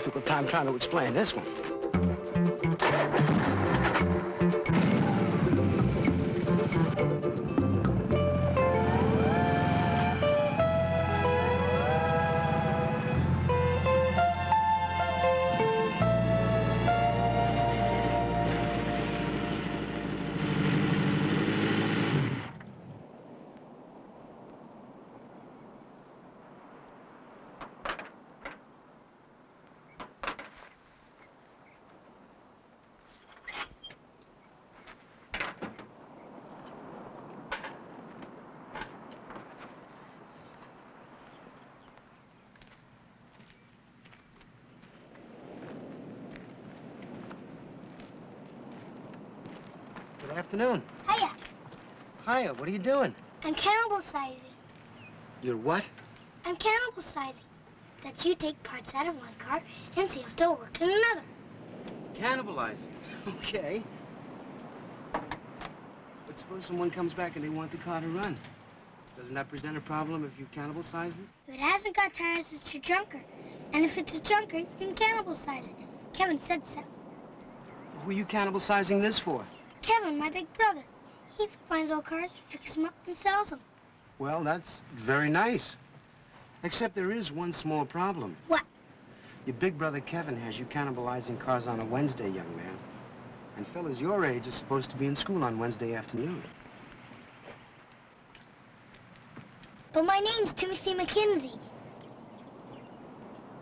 difficult time trying to explain this one. Good afternoon. Hiya. Hiya, what are you doing? I'm cannibal sizing. You're what? I'm cannibal sizing. That's you take parts out of one car and see if they'll work in another. Cannibalizing. Okay. But suppose someone comes back and they want the car to run. Doesn't that present a problem if you've cannibalized it? If it hasn't got tires, it's your junker. And if it's a junker, you can cannibal size it. Kevin said so. Who are you cannibalizing this for? Kevin, my big brother. He finds old cars, fixes them up, and sells them. Well, that's very nice. Except there is one small problem. What? Your big brother Kevin has you cannibalizing cars on a Wednesday, young man. And fellas your age are supposed to be in school on Wednesday afternoon. But my name's Timothy McKenzie.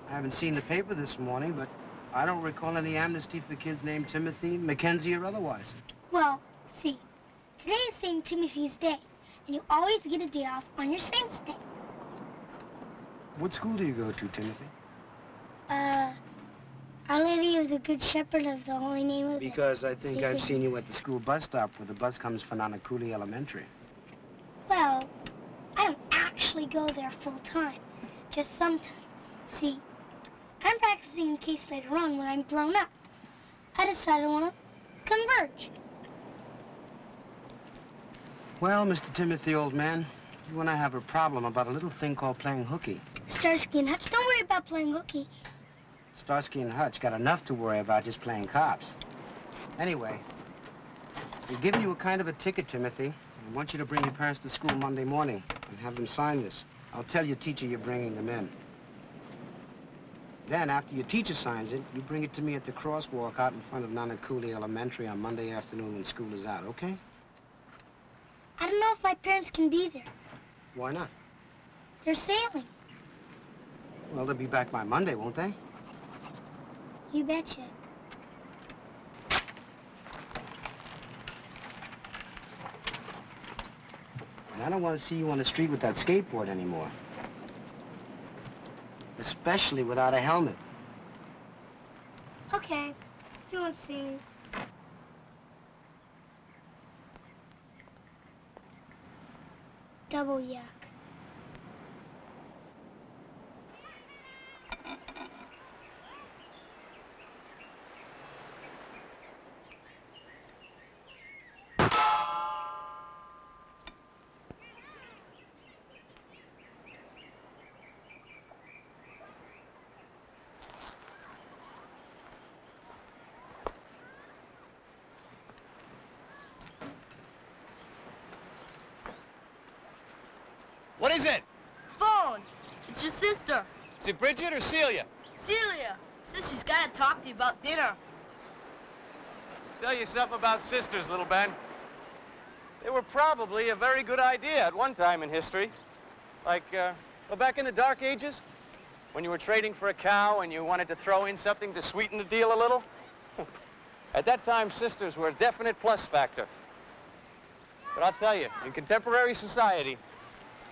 I haven't seen the paper this morning, but I don't recall any amnesty for kids named Timothy, Mackenzie, or otherwise. Well, see, today is St. Timothy's Day, and you always get a day off on your Saint's Day. What school do you go to, Timothy? Our Lady of the Good Shepherd of the Holy Name of Because I think I've Sacred... seen you at the school bus stop where the bus comes for Nanakuli Elementary. Well, I don't actually go there full time, just sometimes. See, I'm practicing in case later on when I'm grown up. I decided I want to converge. Well, Mr. Timothy, old man, you and I have a problem about a little thing called playing hooky. Starsky and Hutch, don't worry about playing hooky. Starsky and Hutch got enough to worry about just playing cops. Anyway, we're giving you a kind of a ticket, Timothy. I want you to bring your parents to school Monday morning and have them sign this. I'll tell your teacher you're bringing them in. Then, after your teacher signs it, you bring it to me at the crosswalk out in front of Nanakuli Elementary on Monday afternoon when school is out, okay? I don't know if my parents can be there. Why not? They're sailing. Well, they'll be back by Monday, won't they? You betcha. And I don't want to see you on the street with that skateboard anymore. Especially without a helmet. Okay, you won't see me. Double yuck. What is it? Phone. It's your sister. Is it Bridget or Celia? Celia. Says she's got to talk to you about dinner. Tell you something about sisters, little Ben. They were probably a very good idea at one time in history. Like, well, back in the Dark Ages, when you were trading for a cow and you wanted to throw in something to sweeten the deal a little. At that time, sisters were a definite plus factor. But I'll tell you, in contemporary society,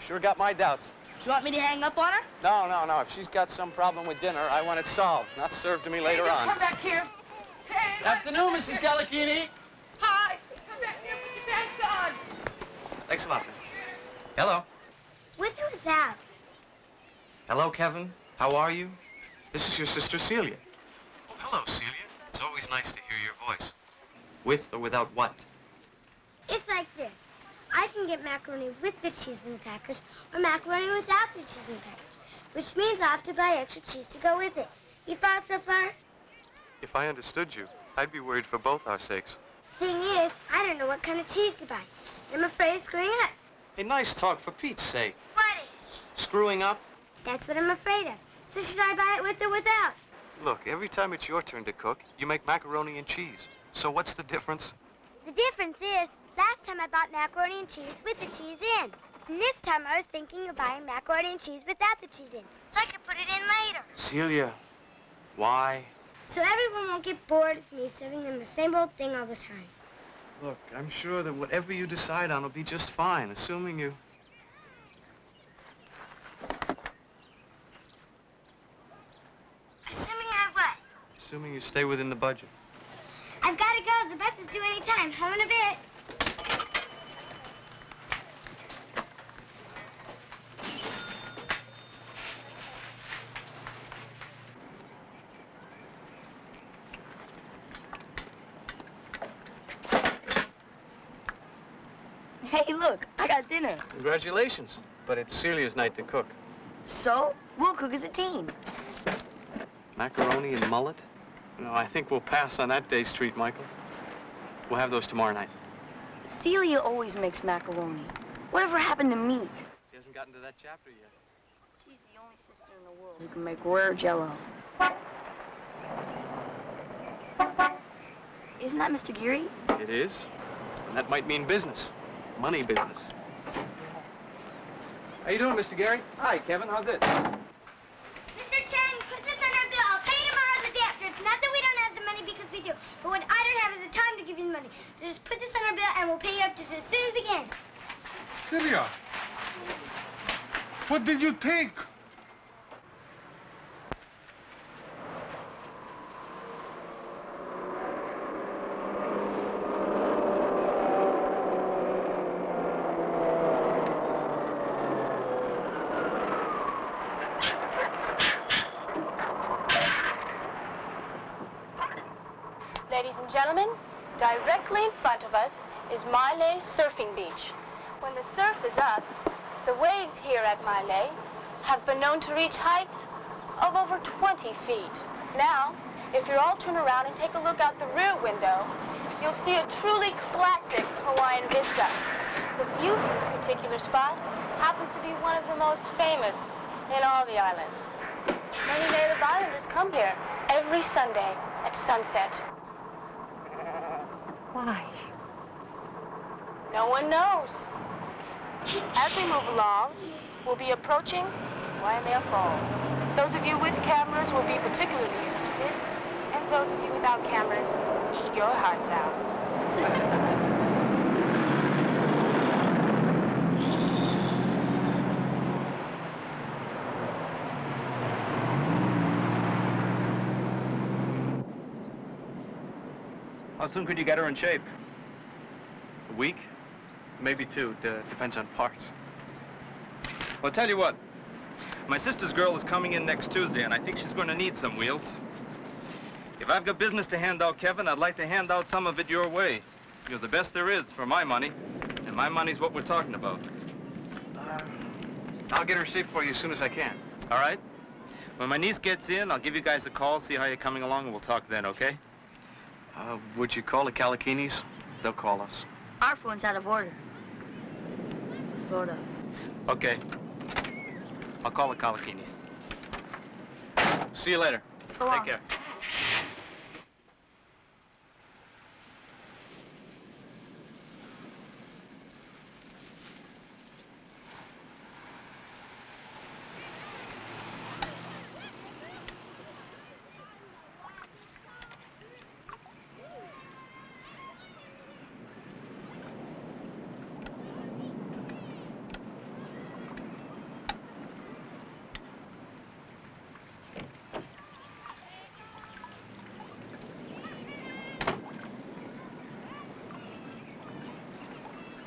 sure got my doubts. You want me to hang up on her? No. If she's got some problem with dinner, I want it solved, not served to me later on. Come back here. Hey, Good afternoon, Mrs. Gallicini. Hi. Come back here. Put your pants on. Thanks a lot, man. Hello. With or without? Hello, Kevin. How are you? This is your sister, Celia. Oh, hello, Celia. It's always nice to hear your voice. With or without what? It's like this. I can get macaroni with the cheese and crackers or macaroni without the cheese and crackers, which means I have to buy extra cheese to go with it. You found so far? If I understood you, I'd be worried for both our sakes. Thing is, I don't know what kind of cheese to buy. I'm afraid of screwing up. Hey, nice talk, for Pete's sake. What is? Screwing up? That's what I'm afraid of. So should I buy it with or without? Look, every time it's your turn to cook, you make macaroni and cheese. So what's the difference? The difference is, last time I bought macaroni and cheese with the cheese in. And this time I was thinking of buying macaroni and cheese without the cheese in, so I could put it in later. Celia, why? So everyone won't get bored of me serving them the same old thing all the time. Look, I'm sure that whatever you decide on will be just fine, assuming you... Assuming I what? Assuming you stay within the budget. I've got to go. The bus is due any time. Home in a bit. Hey, look, I got dinner. Congratulations. But it's Celia's night to cook. So, we'll cook as a team. Macaroni and mullet? No, I think we'll pass on that day's treat, Michael. We'll have those tomorrow night. Celia always makes macaroni. Whatever happened to meat? She hasn't gotten to that chapter yet. She's the only sister in the world who can make rare Jell-O. Isn't that Mr. Geary? It is. And that might mean business. Money business. How you doing, Mr. Gary? Hi, Kevin. How's it? Mr. Chen, put this on our bill. I'll pay you tomorrow the day after. It's not that we don't have the money because we do. But what I don't have is the time to give you the money. So just put this on our bill and we'll pay you up just as soon as we can. Celia, what did you think? Ladies and gentlemen, directly in front of us is Miley Surfing Beach. When the surf is up, the waves here at Miley have been known to reach heights of over 20 feet. Now, if you'll all turn around and take a look out the rear window, you'll see a truly classic Hawaiian vista. The view from this particular spot happens to be one of the most famous in all the islands. Many native islanders come here every Sunday at sunset. Why? No one knows. As we move along, we'll be approaching Waimea Falls. Those of you with cameras will be particularly interested, and those of you without cameras, eat your hearts out. How soon could you get her in shape? A week? Maybe two. Depends on parts. Well, tell you what. My sister's girl is coming in next Tuesday, and I think she's going to need some wheels. If I've got business to hand out, Kevin, I'd like to hand out some of it your way. You're the best there is for my money, and my money's what we're talking about. I'll get her shape for you as soon as I can. All right? When my niece gets in, I'll give you guys a call, see how you're coming along, and we'll talk then, okay? Would you call the Calakinis? They'll call us. Our phone's out of order. Sort of. Okay. I'll call the Calakinis. See you later. So long. Take care.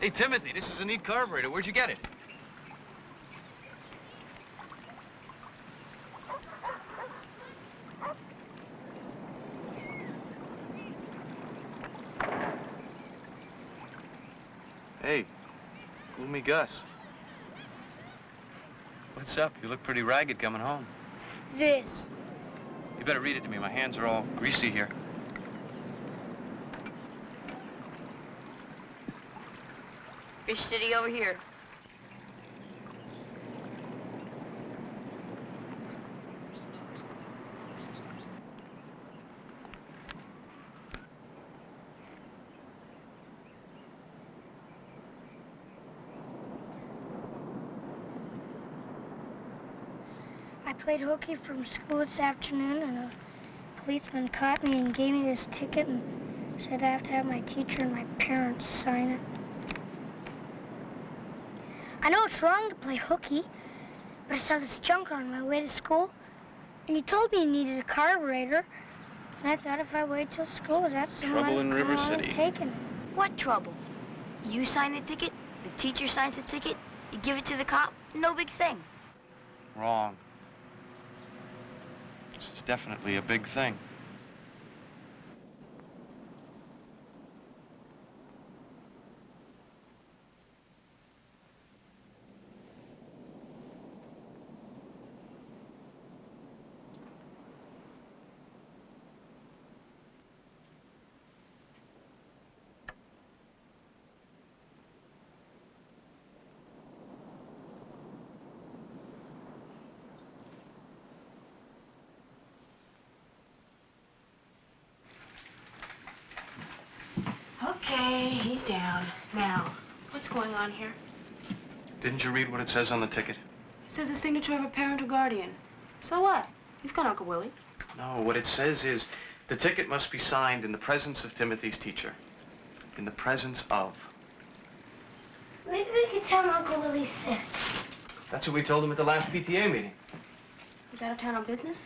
Hey, Timothy, this is a neat carburetor. Where'd you get it? Hey, fool me Gus. What's up? You look pretty ragged coming home. This. You better read it to me. My hands are all greasy here. Fish City over here. I played hooky from school this afternoon, and a policeman caught me and gave me this ticket and said I have to have my teacher and my parents sign it. I know it's wrong to play hooky, but I saw this junker on my way to school, and he told me he needed a carburetor, and I thought if I waited till school was out, someone Trouble in River City. Taken. What trouble? You sign the ticket, the teacher signs the ticket, you give it to the cop, no big thing. Wrong. This is definitely a big thing. Okay, he's down. Now, what's going on here? Didn't you read what it says on the ticket? It says a signature of a parent or guardian. So what? You've got Uncle Willie. No, what it says is the ticket must be signed in the presence of Timothy's teacher. In the presence of. Maybe we could tell Uncle Willie's sick. That's what we told him at the last PTA meeting. He's out of town on business?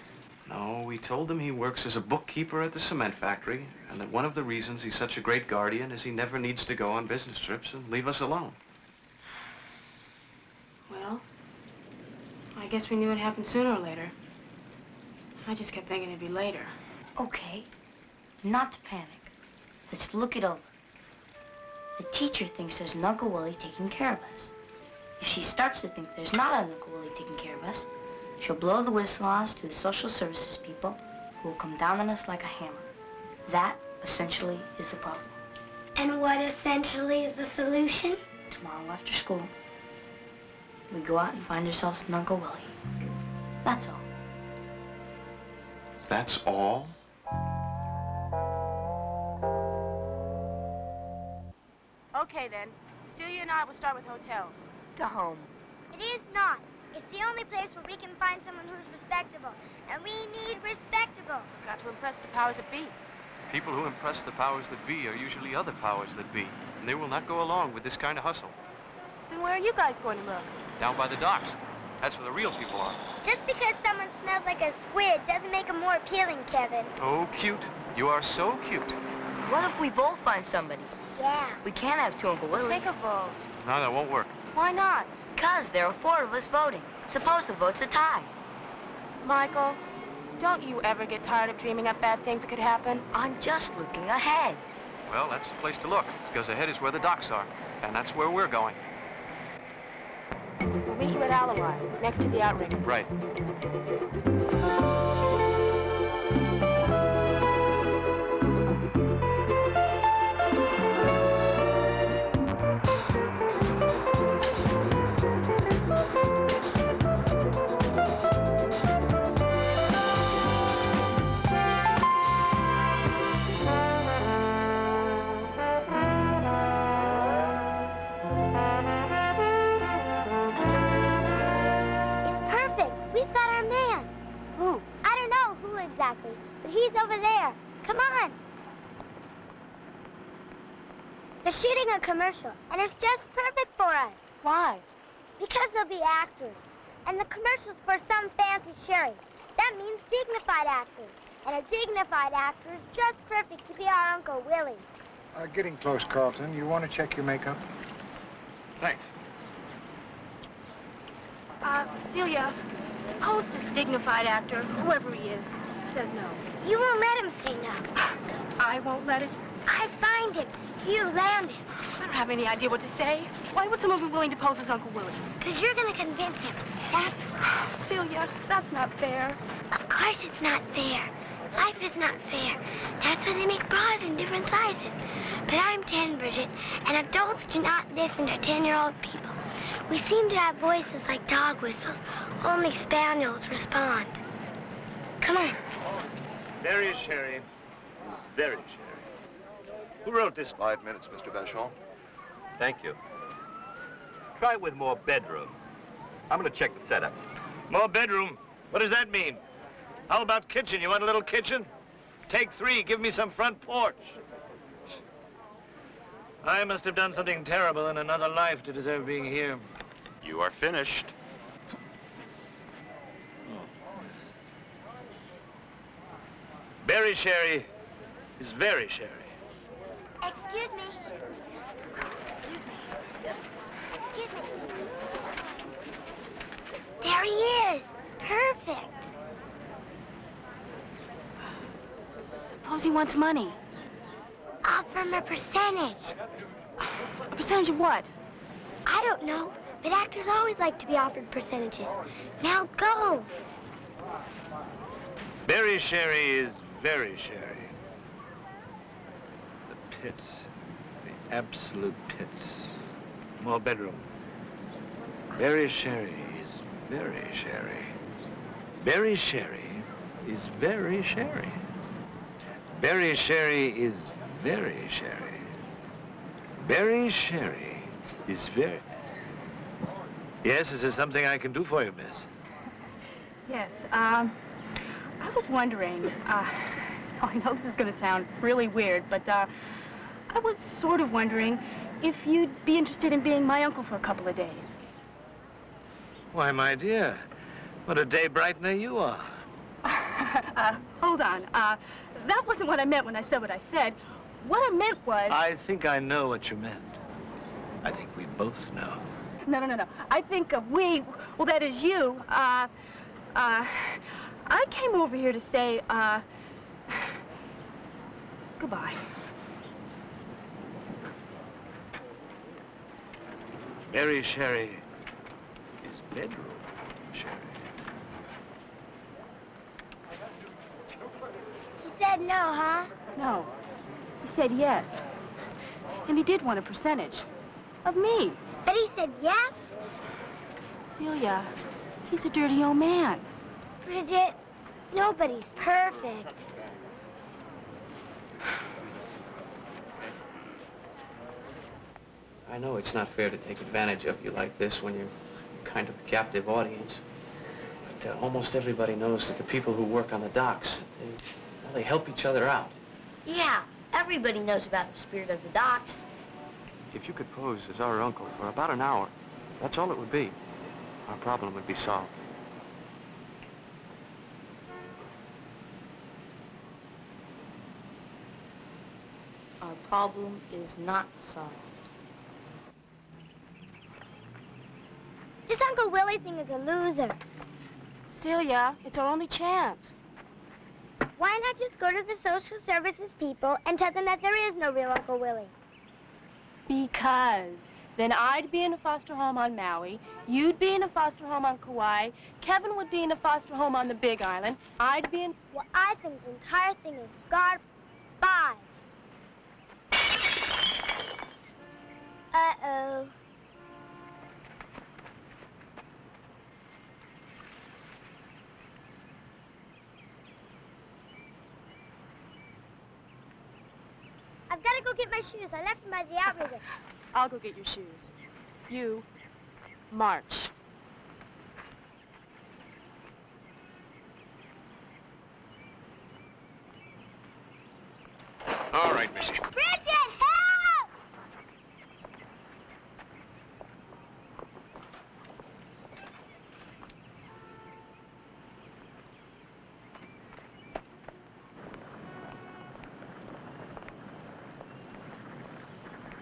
No, we told him he works as a bookkeeper at the cement factory, and that one of the reasons he's such a great guardian is he never needs to go on business trips and leave us alone. Well, I guess we knew it happened sooner or later. I just kept thinking it'd be later. Okay, not to panic. Let's look it over. The teacher thinks there's an Uncle Willie taking care of us. If she starts to think there's not an Uncle Willie taking care of us, she'll blow the whistle on us to the social services people, who will come down on us like a hammer. That, essentially, is the problem. And what essentially is the solution? Tomorrow after school, we go out and find ourselves an Uncle Willie. That's all. That's all? Okay, then. Celia and I will start with hotels. To home. It is not. It's the only place where we can find someone who's respectable. And we need respectable. Got to impress the powers that be. People who impress the powers that be are usually other powers that be, and they will not go along with this kind of hustle. Then where are you guys going to look? Down by the docks. That's where the real people are. Just because someone smells like a squid doesn't make them more appealing, Kevin. Oh, cute. You are so cute. What if we both find somebody? Yeah. We can't have two Uncle Willies. Take a vote. No, that won't work. Why not? Because there are 4 of us voting. Suppose the vote's a tie. Michael, don't you ever get tired of dreaming up bad things that could happen? I'm just looking ahead. Well, that's the place to look, because ahead is where the docks are, and that's where we're going. We'll meet you at Alawai, next to the outrigger. Right. But he's over there. Come on. They're shooting a commercial, and it's just perfect for us. Why? Because they'll be actors. And the commercial's for some fancy sherry. That means dignified actors. And a dignified actor is just perfect to be our Uncle Willie. Getting close, Carlton. You want to check your makeup? Thanks. Celia, suppose this dignified actor, whoever he is, says no. You won't let him say no. I won't let it? I find him. You land him. I don't have any idea what to say. Why would someone be willing to pose as Uncle Willie? Because you're going to convince him. That's why. Celia, that's not fair. Of course it's not fair. Life is not fair. That's why they make bras in different sizes. But I'm 10, Bridget, and adults do not listen to 10-year-old people. We seem to have voices like dog whistles. Only spaniels respond. Come on. Very sherry. Very sherry. Who wrote this? 5 minutes, Mr. Vachon. Thank you. Try with more bedroom. I'm going to check the setup. More bedroom? What does that mean? How about kitchen? You want a little kitchen? Take 3. Give me some front porch. I must have done something terrible in another life to deserve being here. You are finished. Berry sherry is very sherry. Excuse me. Excuse me. Excuse me. There he is. Perfect. Suppose he wants money. Offer him a percentage. A percentage of what? I don't know, but actors always like to be offered percentages. Now go. Berry sherry is very sherry. The pits. The absolute pits. More bedroom. Berry sherry is very sherry. Berry sherry is very sherry. Berry sherry is very sherry. Berry sherry is very... Yes, is there something I can do for you, miss? Yes, I was wondering, I know this is going to sound really weird, but, I was sort of wondering if you'd be interested in being my uncle for a couple of days. Why, my dear, what a day brightener you are. Hold on, that wasn't what I meant when I said what I said. What I meant was... I think I know what you meant. I think we both know. No. I think we, well, that is you, I came over here to say, goodbye. Berry sherry is bedroom sherry. He said no, huh? No, he said yes. And he did want a percentage of me. But he said yes? Celia, he's a dirty old man. Bridget, nobody's perfect. I know it's not fair to take advantage of you like this when you're kind of a captive audience. But almost everybody knows that the people who work on the docks, they help each other out. Yeah, everybody knows about the spirit of the docks. If you could pose as our uncle for about an hour, that's all it would be. Our problem would be solved. Our problem is not solved. This Uncle Willie thing is a loser. Celia, it's our only chance. Why not just go to the social services people and tell them that there is no real Uncle Willie? Because then I'd be in a foster home on Maui, you'd be in a foster home on Kauai, Kevin would be in a foster home on the Big Island, I'd be in... Well, I think the entire thing is garbage. Uh-oh. I've got to go get my shoes. I left them by the outrigger. I'll go get your shoes. You march. All right, Missy. Bridget, help!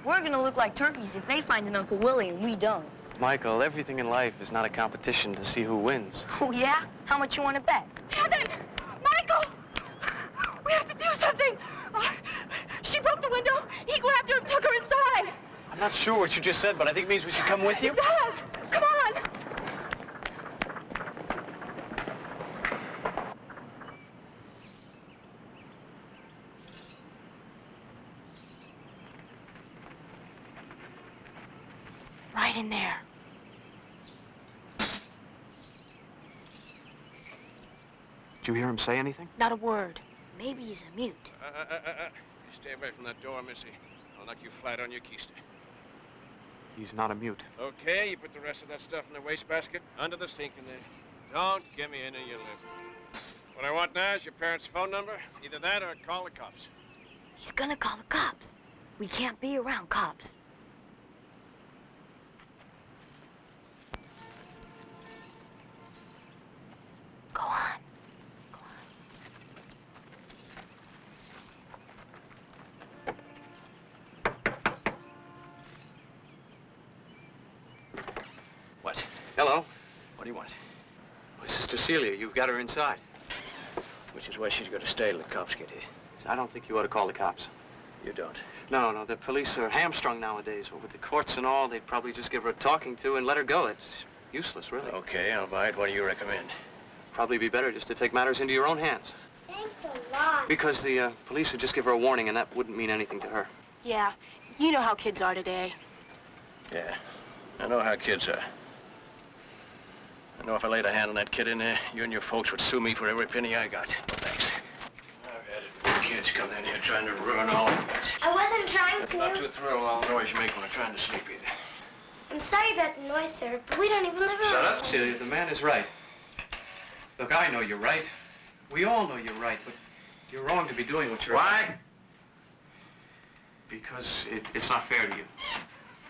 We're gonna look like turkeys if they find an Uncle Willie and we don't. Michael, everything in life is not a competition to see who wins. Oh, yeah? How much you want to bet? Kevin! Michael! We have to do something! window. He grabbed her and took her inside. I'm not sure what you just said, but I think it means we should come with you. It does. Come on. Right in there. Did you hear him say anything? Not a word. Maybe he's a mute. Stay away from that door, Missy. I'll knock you flat on your keister. He's not a mute. Okay, you put the rest of that stuff in the wastebasket under the sink in there. Don't give me any of your lip. What I want now is your parents' phone number. Either that or call the cops. He's gonna call the cops. We can't be around cops. Go on. Go on. What? Hello? What do you want? Well, Sister Celia, you've got her inside. Which is where she's going to stay till the cops get here. I don't think you ought to call the cops. You don't. No, the police are hamstrung nowadays. Well, with the courts and all, they'd probably just give her a talking to and let her go. It's useless, really. Okay, I'll buy it. What do you recommend? Probably be better just to take matters into your own hands. Thanks a lot. Because the police would just give her a warning, and that wouldn't mean anything to her. Yeah, you know how kids are today. Yeah, I know how kids are. I know if I laid a hand on that kid in there, you and your folks would sue me for every penny I got. No thanks. I've had it. Kids come in here trying to ruin all of it. I wasn't trying That's to. not too thrill all the noise you make when I'm trying to sleep either. I'm sorry about the noise, sir, but we don't even live around. Shut up, Celia. The man is right. Look, I know you're right. We all know you're right, but you're wrong to be doing what you're... Why? Because it's not fair to you.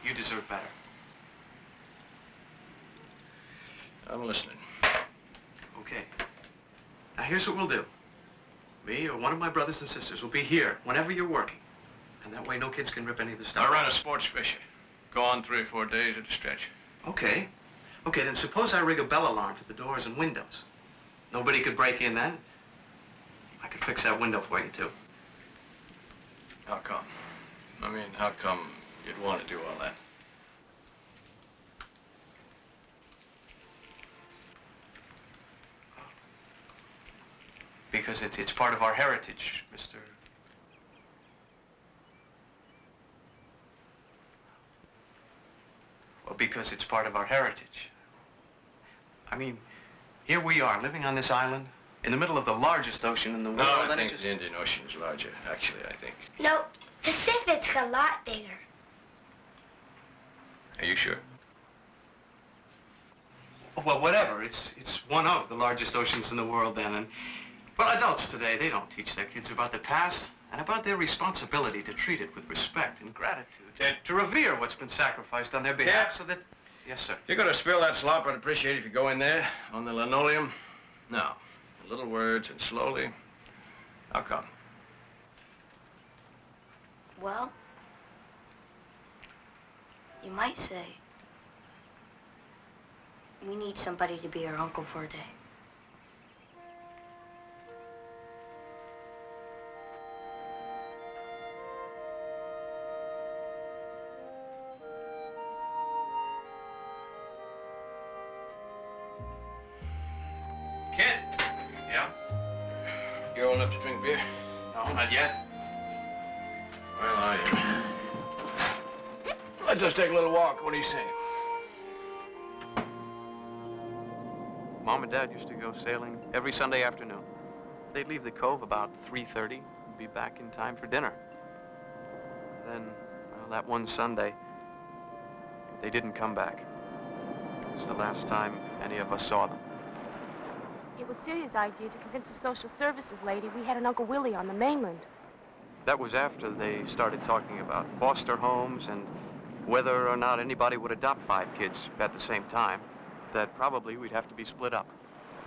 You deserve better. I'm listening. Okay. Now, here's what we'll do. Me or one of my brothers and sisters will be here whenever you're working. And that way no kids can rip any of the stuff. I run a sports fisher. Go on 3 or 4 days at a stretch. Okay. Okay, then suppose I rig a bell alarm to the doors and windows. Nobody could break in then. I could fix that window for you, too. How come? I mean, how come you'd want to do all that? Because it's part of our heritage, Mr. Well, because it's part of our heritage. I mean, here we are, living on this island, in the middle of the largest ocean in the world. No, I and think the Indian Ocean is larger, actually, I think. No, Pacific's a lot bigger. Are you sure? Well, whatever. It's one of the largest oceans in the world then. And well, adults today, they don't teach their kids about the past and about their responsibility to treat it with respect and gratitude. To revere what's been sacrificed on their behalf so that... Yes, sir. If you're going to spill that slop, I'd appreciate it if you go in there on the linoleum. Now, little words and slowly. How come? Well, you might say we need somebody to be our uncle for a day. Kid? Yeah? You're old enough to drink beer? No, not yet. Well, I am. Let's just take a little walk. What do you say? Mom and Dad used to go sailing every Sunday afternoon. They'd leave the cove about 3:30 and be back in time for dinner. Then, well, that one Sunday, they didn't come back. It was the last time any of us saw them. It was Celia's idea to convince the social services lady we had an Uncle Willie on the mainland. That was after they started talking about foster homes and whether or not anybody would adopt 5 kids at the same time, that probably we'd have to be split up.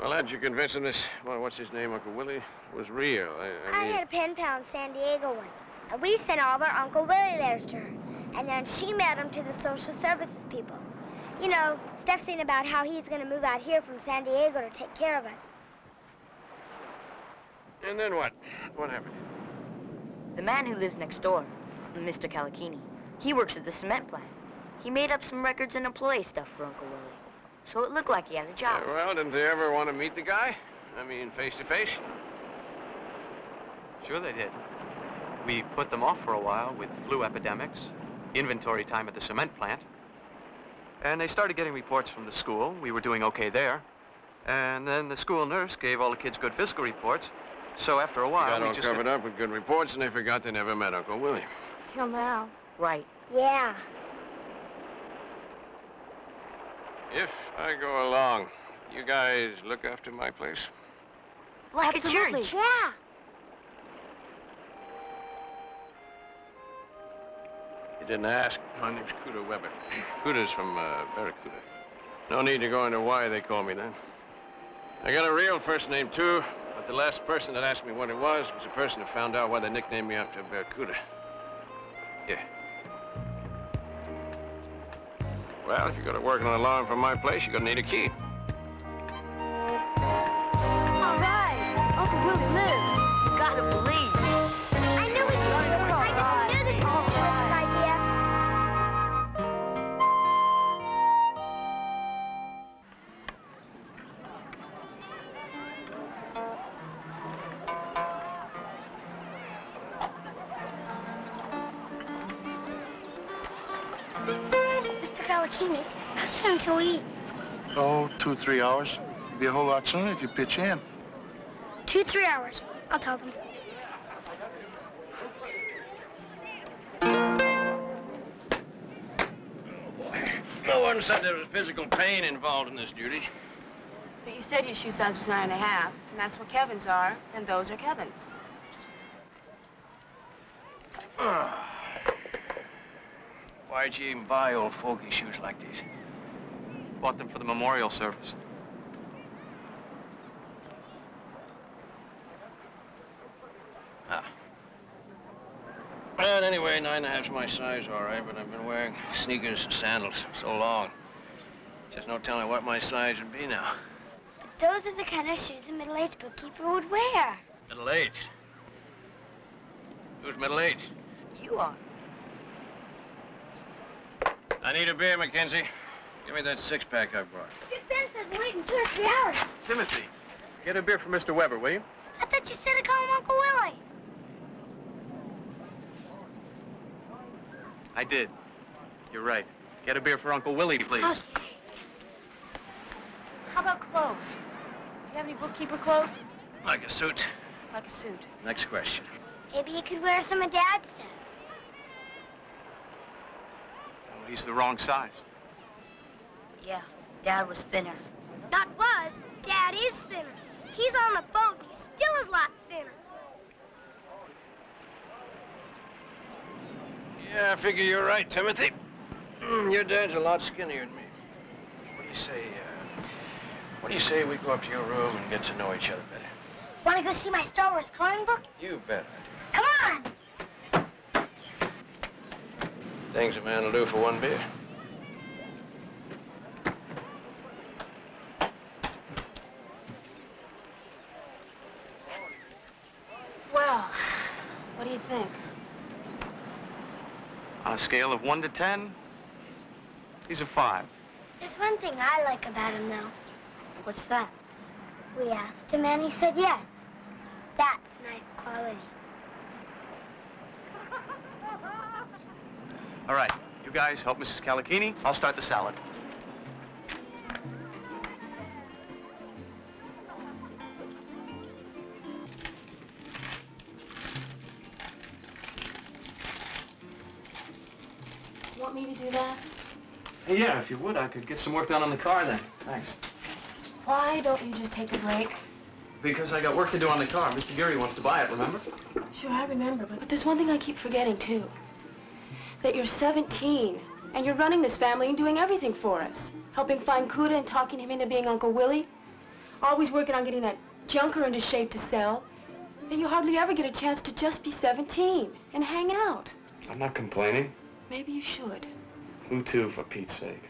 Well, how'd you convince him this, well, what's his name, Uncle Willie, was real? I had a pen pal in San Diego once, and we sent all of our Uncle Willie letters to her. And then she mailed them to the social services people. You know, stuff saying about how he's going to move out here from San Diego to take care of us. And then what? What happened? The man who lives next door, Mr. Calachini. He works at the cement plant. He made up some records and employee stuff for Uncle Willie. So it looked like he had a job. Yeah, well, didn't they ever want to meet the guy? I mean, face to face? Sure they did. We put them off for a while with flu epidemics, inventory time at the cement plant. And they started getting reports from the school. We were doing okay there. And then the school nurse gave all the kids good physical reports. So after a while, Got we all just... covered up with good reports, and they forgot they never met Uncle Willie. Till now. Right. Yeah. If I go along, you guys look after my place? Like Absolutely. a church. Yeah. You didn't ask. My name's Cuda Weber. Cuda's from Barracuda. No need to go into why they call me that. I got a real first name, too, but the last person that asked me what it was the person who found out why they nicknamed me after Barracuda. Yeah. Well, if you're going to work on an alarm from my place, you're going to need a key. All right. Uncle Willie lives. You gotta believe. I knew it was I knew this was a good idea. Mr. Calachini, how soon till we eat? Oh, 2-3 hours. It'd be a whole lot sooner if you pitch in. 2-3 hours. I'll tell them. No one said there was physical pain involved in this duty. But you said your shoe size was 9.5, and that's what Kevin's are, and those are Kevin's. Why'd you even buy old folky shoes like these? Bought them for the memorial service. Ah. Well, anyway, 9.5's my size, all right, but I've been wearing sneakers and sandals so long. Just no telling what my size would be now. Those are the kind of shoes a middle-aged bookkeeper would wear. Middle-aged? Who's middle-aged? You are. I need a beer, Mackenzie. Give me that six-pack I brought. Big Ben says we're waiting 2 or 3 hours. Timothy, get a beer for Mr. Weber, will you? I thought you said to call him Uncle Willie. I did. You're right. Get a beer for Uncle Willie, please. Okay. How about clothes? Do you have any bookkeeper clothes? Like a suit. Like a suit. Next question. Maybe you could wear some of Dad's stuff. Well, he's the wrong size. Yeah, Dad was thinner. Not was. Dad is thinner. He's on the boat. He still is a lot thinner. Yeah, I figure you're right, Timothy. Your dad's a lot skinnier than me. What do you say we go up to your room and get to know each other better? Want to go see my Star Wars coloring book? You bet Come on! I do. Things a man will do for one beer. Well, what do you think? On a scale of 1 to 10, he's a 5. There's one thing I like about him, though. What's that? We asked him, and he said yes. That's nice quality. All right, you guys help Mrs. Calachini. I'll start the salad. You want me to do that? Hey, yeah, if you would, I could get some work done on the car then. Thanks. Why don't you just take a break? Because I got work to do on the car. Mr. Geary wants to buy it, remember? Sure, I remember, but there's one thing I keep forgetting, too. That you're 17, and you're running this family and doing everything for us. Helping find Cuda and talking him into being Uncle Willie. Always working on getting that junker into shape to sell. That you hardly ever get a chance to just be 17 and hang out. I'm not complaining. Maybe you should. Who to, for Pete's sake?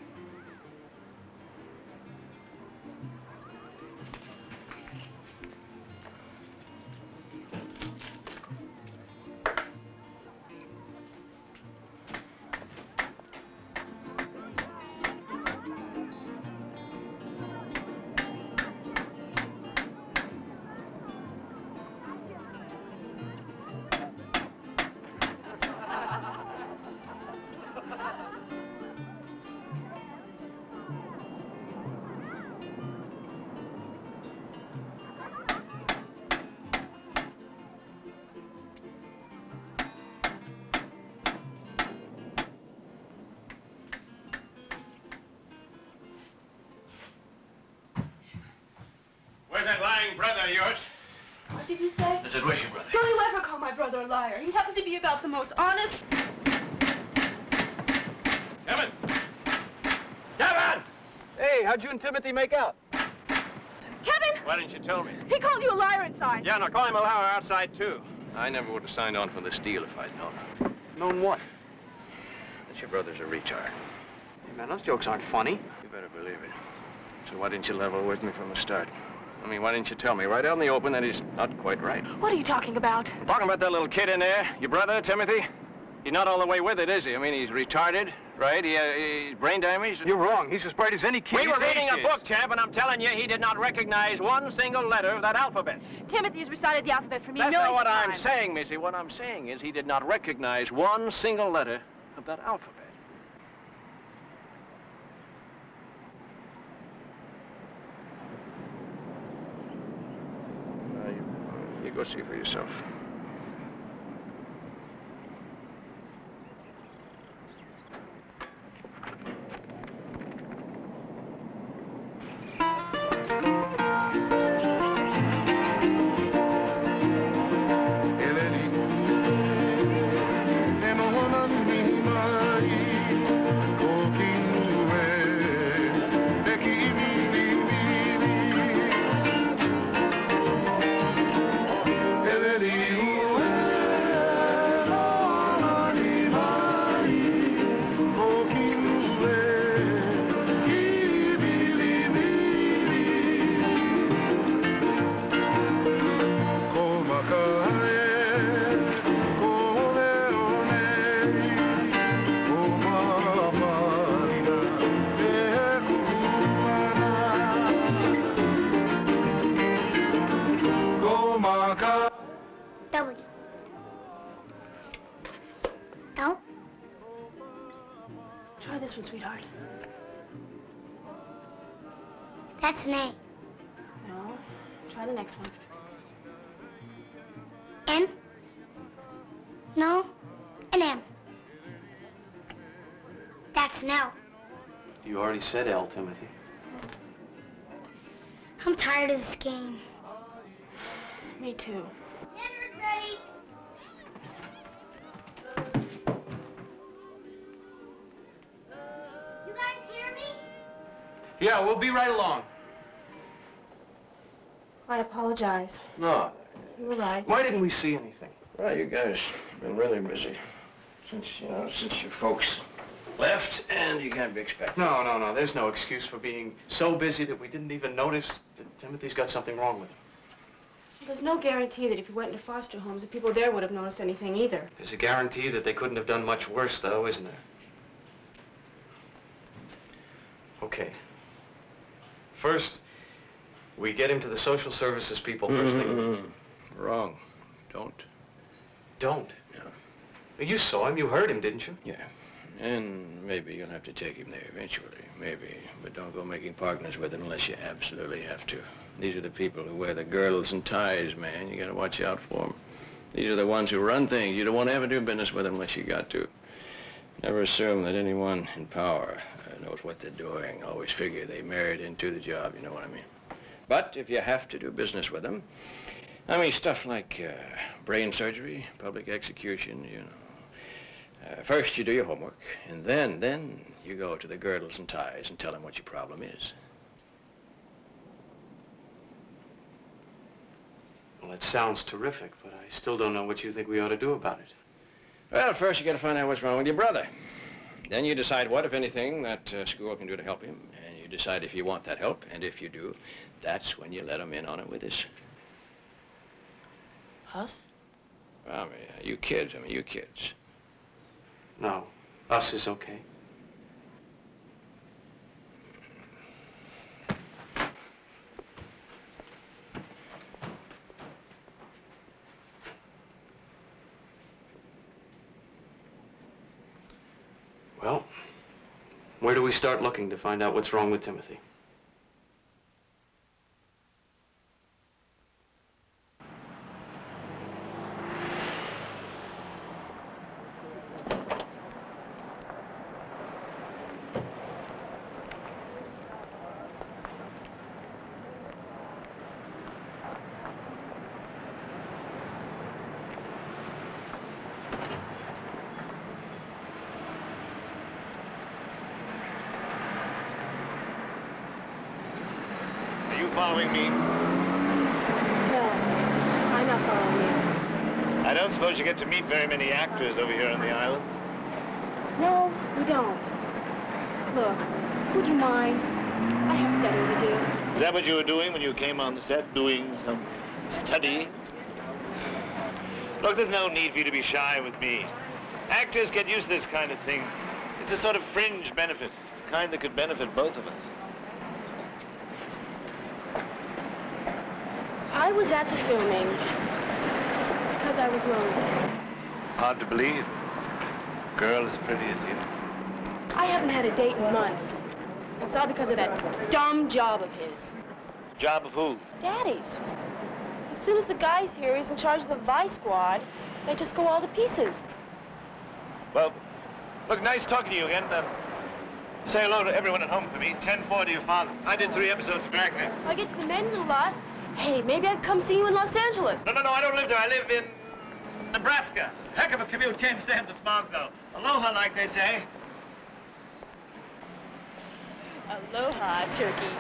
lying brother of yours. What did you say? I said, where's your brother? Don't you ever call my brother a liar. He happens to be about the most honest... Kevin! Kevin! Hey, how'd you and Timothy make out? Kevin! Why didn't you tell me? He called you a liar inside. Yeah, now call him a liar outside, too. I never would have signed on for this deal if I'd known. Known what? That your brother's a retard. Hey, man, those jokes aren't funny. You better believe it. So why didn't you level with me from the start? I mean, why didn't you tell me right out in the open that he's not quite right? What are you talking about? I'm talking about that little kid in there, your brother, Timothy. He's not all the way with it, is he? I mean, he's retarded, right? He's brain damaged. You're wrong. He's as bright as any kid. We were reading a is. book, champ, and I'm telling you, he did not recognize one single letter of that alphabet. Timothy's recited the alphabet for me That's millions not what of I'm times. saying, Missy. What I'm saying is he did not recognize one single letter of that alphabet. You go see for yourself. W. L. Try this one, sweetheart. That's an A. No. Try the next one. N. No. An M. That's an L. You already said L, Timothy. I'm tired of this game. Me too. Dinner's ready. You guys hear me? Yeah, we'll be right along. I'd apologize. No. You were right. Why didn't we see anything? Well, you guys have been really busy since your folks left, and you can't be expected. No. There's no excuse for being so busy that we didn't even notice that Timothy's got something wrong with him. There's no guarantee that if you went into foster homes, the people there would have noticed anything either. There's a guarantee that they couldn't have done much worse, though, isn't there? Okay. First, we get him to the social services people first thing. Wrong. Don't. Don't? Yeah. You saw him. You heard him, didn't you? Yeah. And maybe you'll have to take him there eventually. Maybe. But don't go making partners with him unless you absolutely have to. These are the people who wear the girdles and ties, man. You gotta watch out for them. These are the ones who run things. You don't want to ever do business with them unless you got to. Never assume that anyone in power knows what they're doing. Always figure they married into the job, you know what I mean? But if you have to do business with them, I mean, stuff like brain surgery, public execution, you know. First, you do your homework, and then you go to the girdles and ties and tell them what your problem is. Well, it sounds terrific, but I still don't know what you think we ought to do about it. Well, first you got to find out what's wrong with your brother. Then you decide what, if anything, that school can do to help him, and you decide if you want that help, and if you do, that's when you let him in on it with us. Us? Well, I mean, you kids. No, us is okay. Well, where do we start looking to find out what's wrong with Timothy? you following me? No, I'm not following you. I don't suppose you get to meet very many actors over here on the islands? No, we don't. Look, would you mind? I have studying to do. Is that what you were doing when you came on the set? Doing some studying? Look, there's no need for you to be shy with me. Actors get used to this kind of thing. It's a sort of fringe benefit, the kind that could benefit both of us. I was at the filming because I was lonely. Hard to believe. Girl as pretty as you. I haven't had a date in months. It's all because of that dumb job of his. Job of who? Daddy's. As soon as the guy's here, he's in charge of the Vice Squad. They just go all to pieces. Well, look, nice talking to you again. Say hello to everyone at home for me. 10-4 to your father. I did 3 episodes of Dragnet. I get to the men in a lot. Hey, maybe I'd come see you in Los Angeles. No, I don't live there. I live in Nebraska. Heck of a commute. Can't stand the smog, though. Aloha, like they say. Aloha, turkey.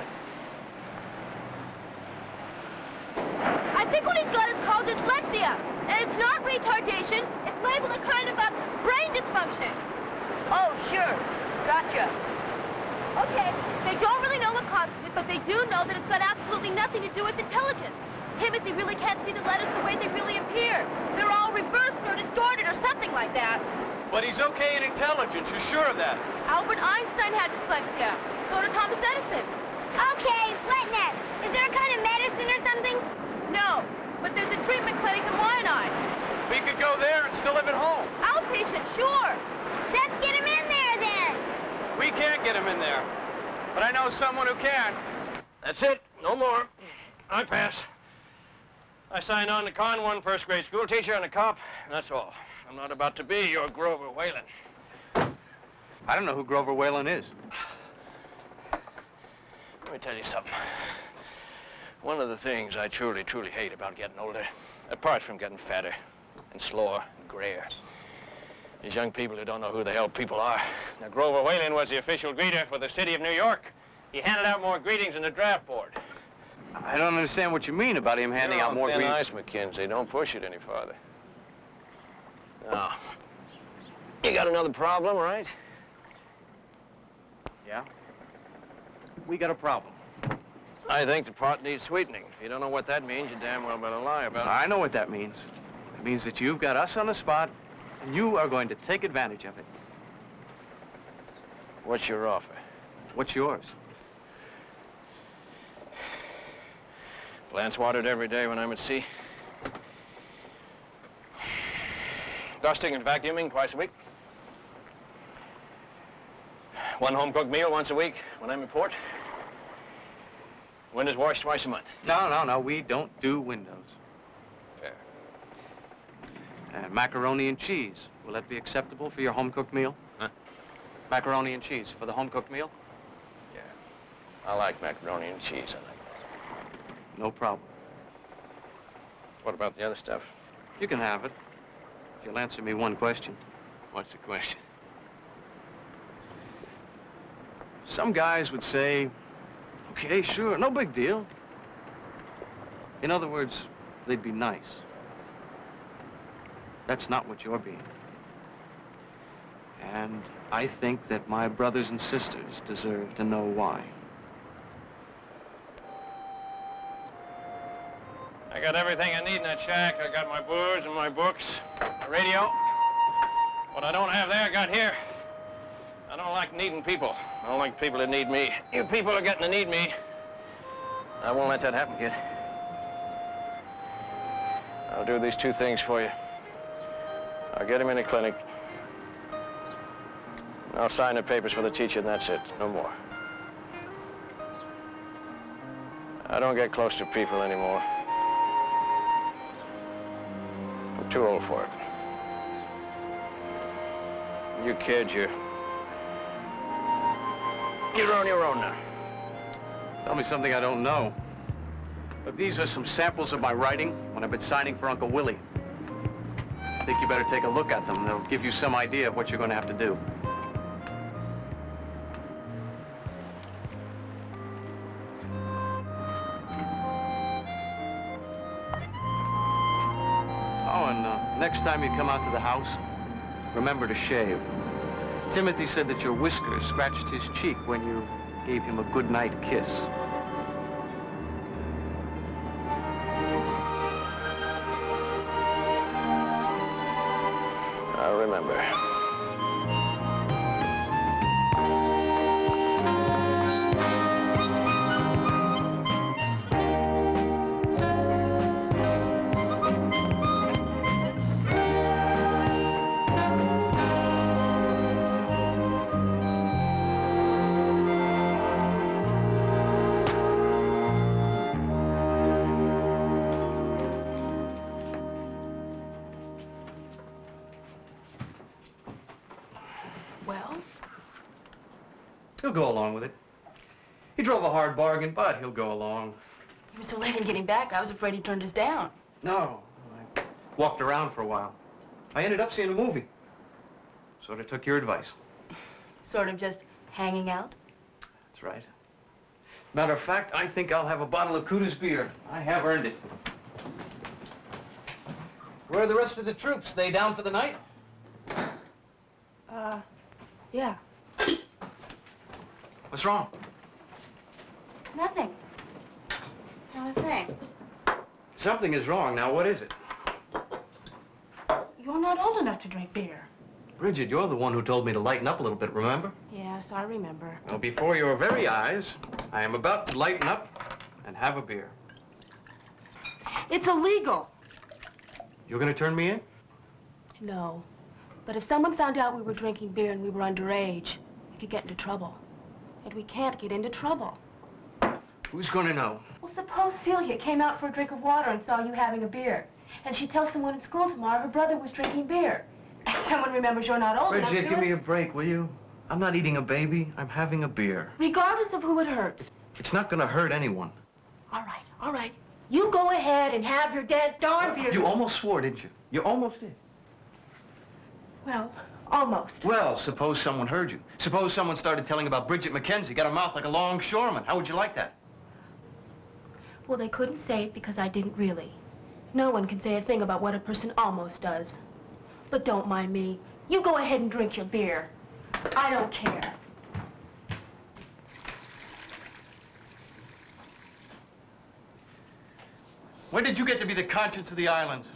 I think what he's got is called dyslexia. And it's not retardation. It's labeled a kind of a brain dysfunction. Oh, sure. Gotcha. Okay, they don't really know what causes it, but they do know that it's got absolutely nothing to do with intelligence. Timothy really can't see the letters the way they really appear. They're all reversed or distorted or something like that. But he's okay in intelligence, you're sure of that? Albert Einstein had dyslexia. So did Thomas Edison. Okay, what next? Is there a kind of medicine or something? No, but there's a treatment clinic in Hawaiian. We could go there and still live at home. Outpatient, sure. Let's get him in there then. We can't get him in there. But I know someone who can. That's it. No more. I pass. I signed on to con one first-grade school teacher and a cop. That's all. I'm not about to be your Grover Whalen. I don't know who Grover Whalen is. Let me tell you something. One of the things I truly hate about getting older, apart from getting fatter and slower and grayer, these young people who don't know who the hell people are. Now, Grover Whalen was the official greeter for the city of New York. He handed out more greetings than the draft board. I don't understand what you mean about him handing out more greetings. greetings. Nice, McKenzie. Don't push it any farther. Now, you got another problem, right? Yeah? We got a problem. I think the pot needs sweetening. If you don't know what that means, you damn well better lie about it. I know what that means. It means that you've got us on the spot, and you are going to take advantage of it. What's your offer? What's yours? Plants watered every day when I'm at sea. Dusting and vacuuming twice a week. 1 home-cooked meal once a week when I'm in port. Windows washed twice a month. No. We don't do windows. Fair. Macaroni and cheese. Will that be acceptable for your home-cooked meal? Huh? Macaroni and cheese for the home-cooked meal? Yeah. I like macaroni and cheese. I like that. No problem. What about the other stuff? You can have it. If you'll answer me one question. What's the question? Some guys would say, okay, sure, no big deal. In other words, they'd be nice. That's not what you're being. And I think that my brothers and sisters deserve to know why. I got everything I need in that shack. I got my booze and my books, a radio. What I don't have there, I got here. I don't like needing people. I don't like people that need me. You people are getting to need me. I won't let that happen, kid. I'll do these 2 things for you. I'll get him in the clinic. I'll sign the papers for the teacher, and that's it. No more. I don't get close to people anymore. I'm too old for it. You kids, you're on your own now. Tell me something I don't know. But these are some samples of my writing when I've been signing for Uncle Willie. I think you better take a look at them. They'll give you some idea of what you're going to have to do. next time you come out to the house, remember to shave. Timothy said that your whiskers scratched his cheek when you gave him a goodnight kiss. I'll remember. Well? He'll go along with it. He drove a hard bargain, but he'll go along. You were so late in getting back, I was afraid he turned us down. No, I walked around for a while. I ended up seeing a movie. Sort of took your advice. Sort of just hanging out? That's right. Matter of fact, I think I'll have a bottle of Cuda's beer. I have earned it. Where are the rest of the troops? They down for the night? Yeah. What's wrong? Nothing. Not a thing. Something is wrong. Now, what is it? You're not old enough to drink beer. Bridget, you're the one who told me to lighten up a little bit, remember? Yes, I remember. Well, before your very eyes, I am about to lighten up and have a beer. It's illegal. You're gonna turn me in? No. But if someone found out we were drinking beer and we were underage, we could get into trouble. And we can't get into trouble. Who's gonna know? Well, suppose Celia came out for a drink of water and saw you having a beer. And she tells someone in school tomorrow her brother was drinking beer. And someone remembers you're not old enough to... Bridget, give me a break, will you? I'm not eating a baby. I'm having a beer. Regardless of who it hurts. It's not gonna hurt anyone. All right. You go ahead and have your dead darn beer. You almost swore, didn't you? You almost did. Well, almost. Well, suppose someone heard you. Suppose someone started telling about Bridget McKenzie, got a mouth like a longshoreman. How would you like that? Well, they couldn't say it because I didn't really. No one can say a thing about what a person almost does. But don't mind me. You go ahead and drink your beer. I don't care. When did you get to be the conscience of the islands?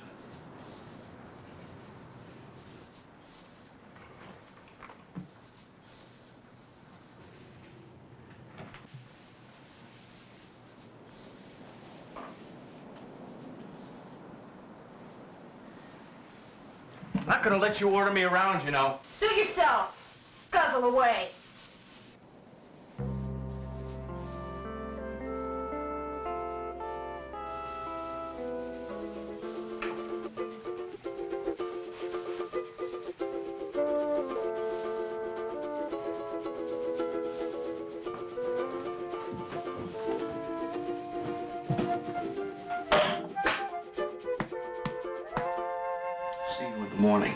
I'm not gonna let you order me around, you know. Suit yourself. Guzzle away. See you in the morning.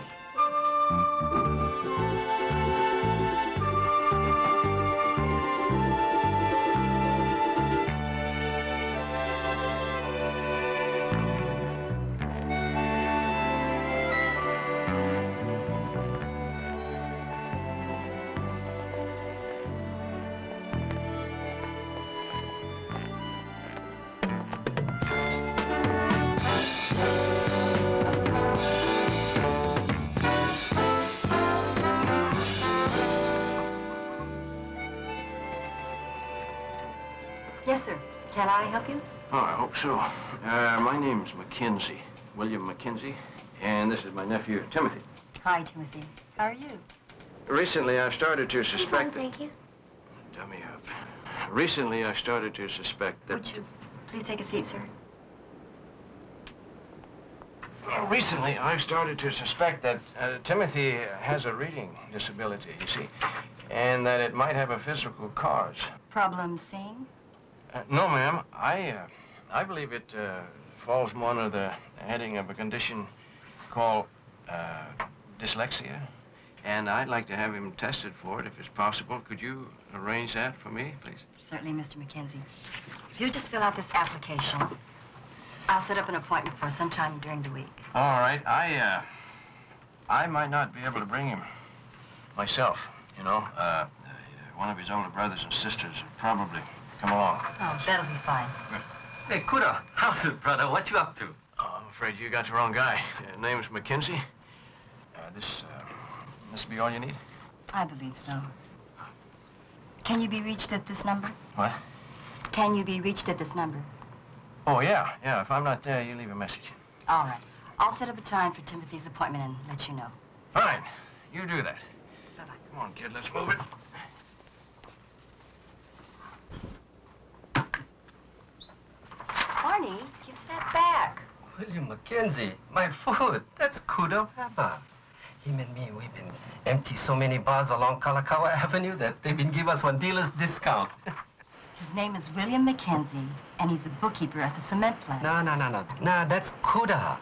Yes, sir. Can I help you? Oh, I hope so. My name's Mackenzie, William Mackenzie, and this is my nephew, Timothy. Hi, Timothy. How are you? Recently, I started to suspect Thank you. Dummy up. Recently, I started to suspect that... Would you please take a seat, sir? Recently, I started to suspect that Timothy has a reading disability, you see, and that it might have a physical cause. Problem seeing? No, ma'am. I believe it falls more under the heading of a condition called dyslexia, and I'd like to have him tested for it if it's possible. Could you arrange that for me, please? Certainly, Mr. Mackenzie. If you just fill out this application, I'll set up an appointment for sometime during the week. All right. I might not be able to bring him myself, you know. One of his older brothers and sisters would probably come along. Oh, that'll be fine. Hey, Cuda, how's it, brother? What you up to? Oh, I'm afraid you got the wrong guy. Name's Mackenzie. This be all you need? I believe so. Can you be reached at this number? What? Can you be reached at this number? Oh, yeah. If I'm not there, you leave a message. All right. I'll set up a time for Timothy's appointment and let you know. Fine. You do that. Bye-bye. Come on, kid, let's move it. Barney, give that back. William Mackenzie, my food. That's Cuda Weber. Him and me, we've been empty so many bars along Kalakaua Avenue that they've been give us one dealer's discount. His name is William Mackenzie, and he's a bookkeeper at the cement plant. No, that's Cuda.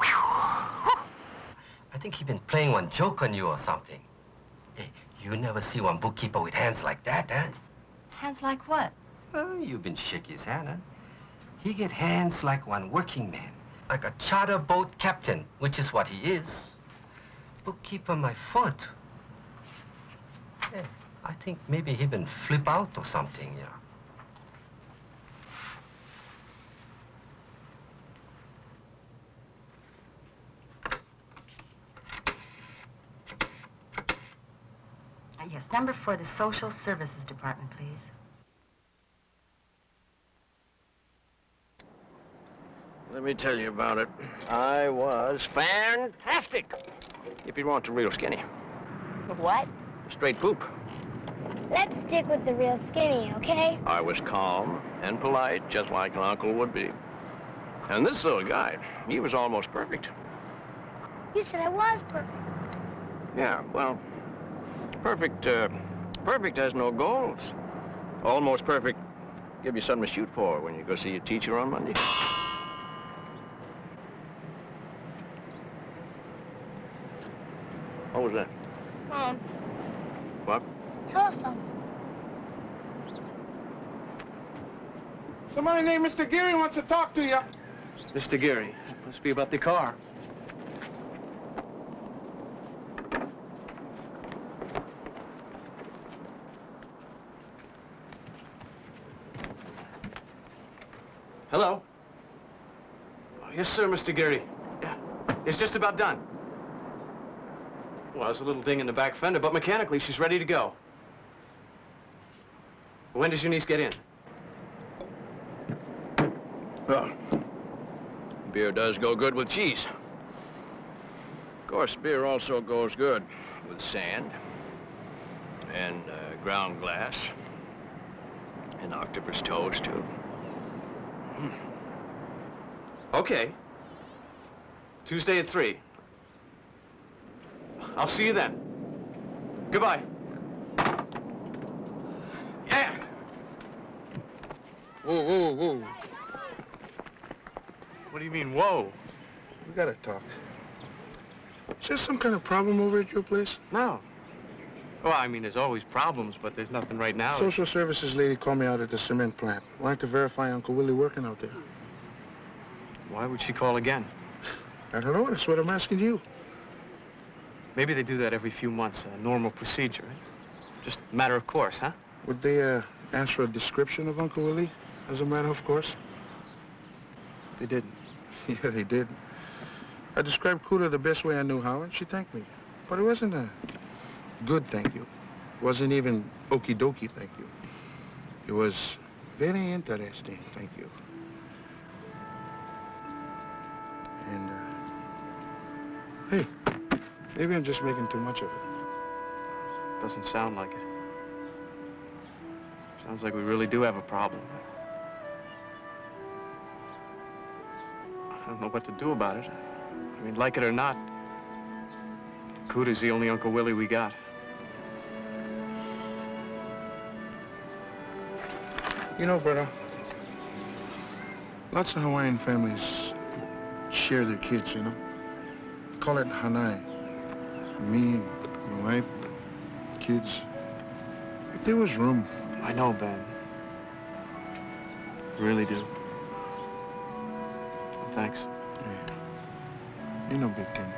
I think he been playing one joke on you or something. Hey, you never see one bookkeeper with hands like that, huh? Hands like what? Oh, you've been shake his hand, huh? He get hands like one working man, like a charter boat captain, which is what he is. Bookkeeper, my foot. Hey, I think maybe he been flip out or something, yeah. Yes, number for the Social Services Department, please. Let me tell you about it. I was fantastic. If you want the real skinny. What? Straight poop. Let's stick with the real skinny, okay? I was calm and polite, just like an uncle would be. And this little guy, he was almost perfect. You said I was perfect. Yeah, well, perfect has no goals. Almost perfect give you something to shoot for when you go see your teacher on Monday. What was that? Mom. What? Telephone. Somebody named Mr. Geary wants to talk to you. Mr. Geary, must be about the car. Hello? Oh, yes, sir, Mr. Geary. Yeah, it's just about done. Well, there's a little ding in the back fender, but mechanically, she's ready to go. When does your niece get in? Well, beer does go good with cheese. Of course, beer also goes good with sand and ground glass and octopus toes, too. Okay. Tuesday at 3. I'll see you then. Goodbye. Yeah! Whoa. What do you mean, whoa? We gotta talk. Is there some kind of problem over at your place? No. Well, I mean, there's always problems, but there's nothing right now. Social services lady called me out at the cement plant. Wanted to verify Uncle Willie working out there. Why would she call again? I don't know. That's what I'm asking you. Maybe they do that every few months, a normal procedure. Just a matter of course, huh? Would they ask for a description of Uncle Willie as a matter of course? They didn't. Yeah, they did. I described Cuda the best way I knew how, and she thanked me. But it wasn't a good thank you. It wasn't even okie dokie thank you. It was very interesting thank you. And, hey, maybe I'm just making too much of it. Doesn't sound like it. Sounds like we really do have a problem. I don't know what to do about it. I mean, like it or not, Cuda's the only Uncle Willie we got. You know, brother, lots of Hawaiian families share their kids, you know? Call it hanai. Me, my wife, kids. If there was room. I know, Ben. I really do. Thanks. Yeah. Ain't no big thing.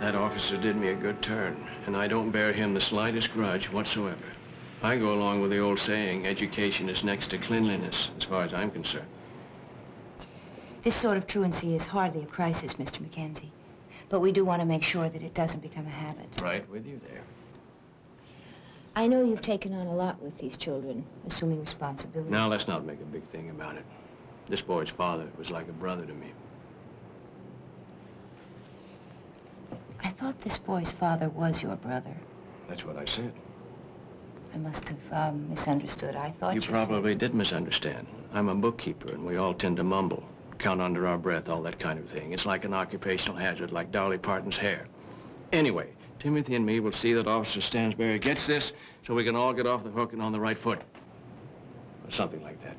That officer did me a good turn, and I don't bear him the slightest grudge whatsoever. I go along with the old saying, education is next to cleanliness, as far as I'm concerned. This sort of truancy is hardly a crisis, Mr. Mackenzie. But we do want to make sure that it doesn't become a habit. Right with you there. I know you've taken on a lot with these children, assuming responsibility. Now, let's not make a big thing about it. This boy's father was like a brother to me. I thought this boy's father was your brother. That's what I said. I must have misunderstood. I thought You probably did misunderstand. I'm a bookkeeper, and we all tend to mumble, count under our breath, all that kind of thing. It's like an occupational hazard, like Dolly Parton's hair. Anyway, Timothy and me will see that Officer Stansberry gets this, so we can all get off the hook and on the right foot. Or something like that.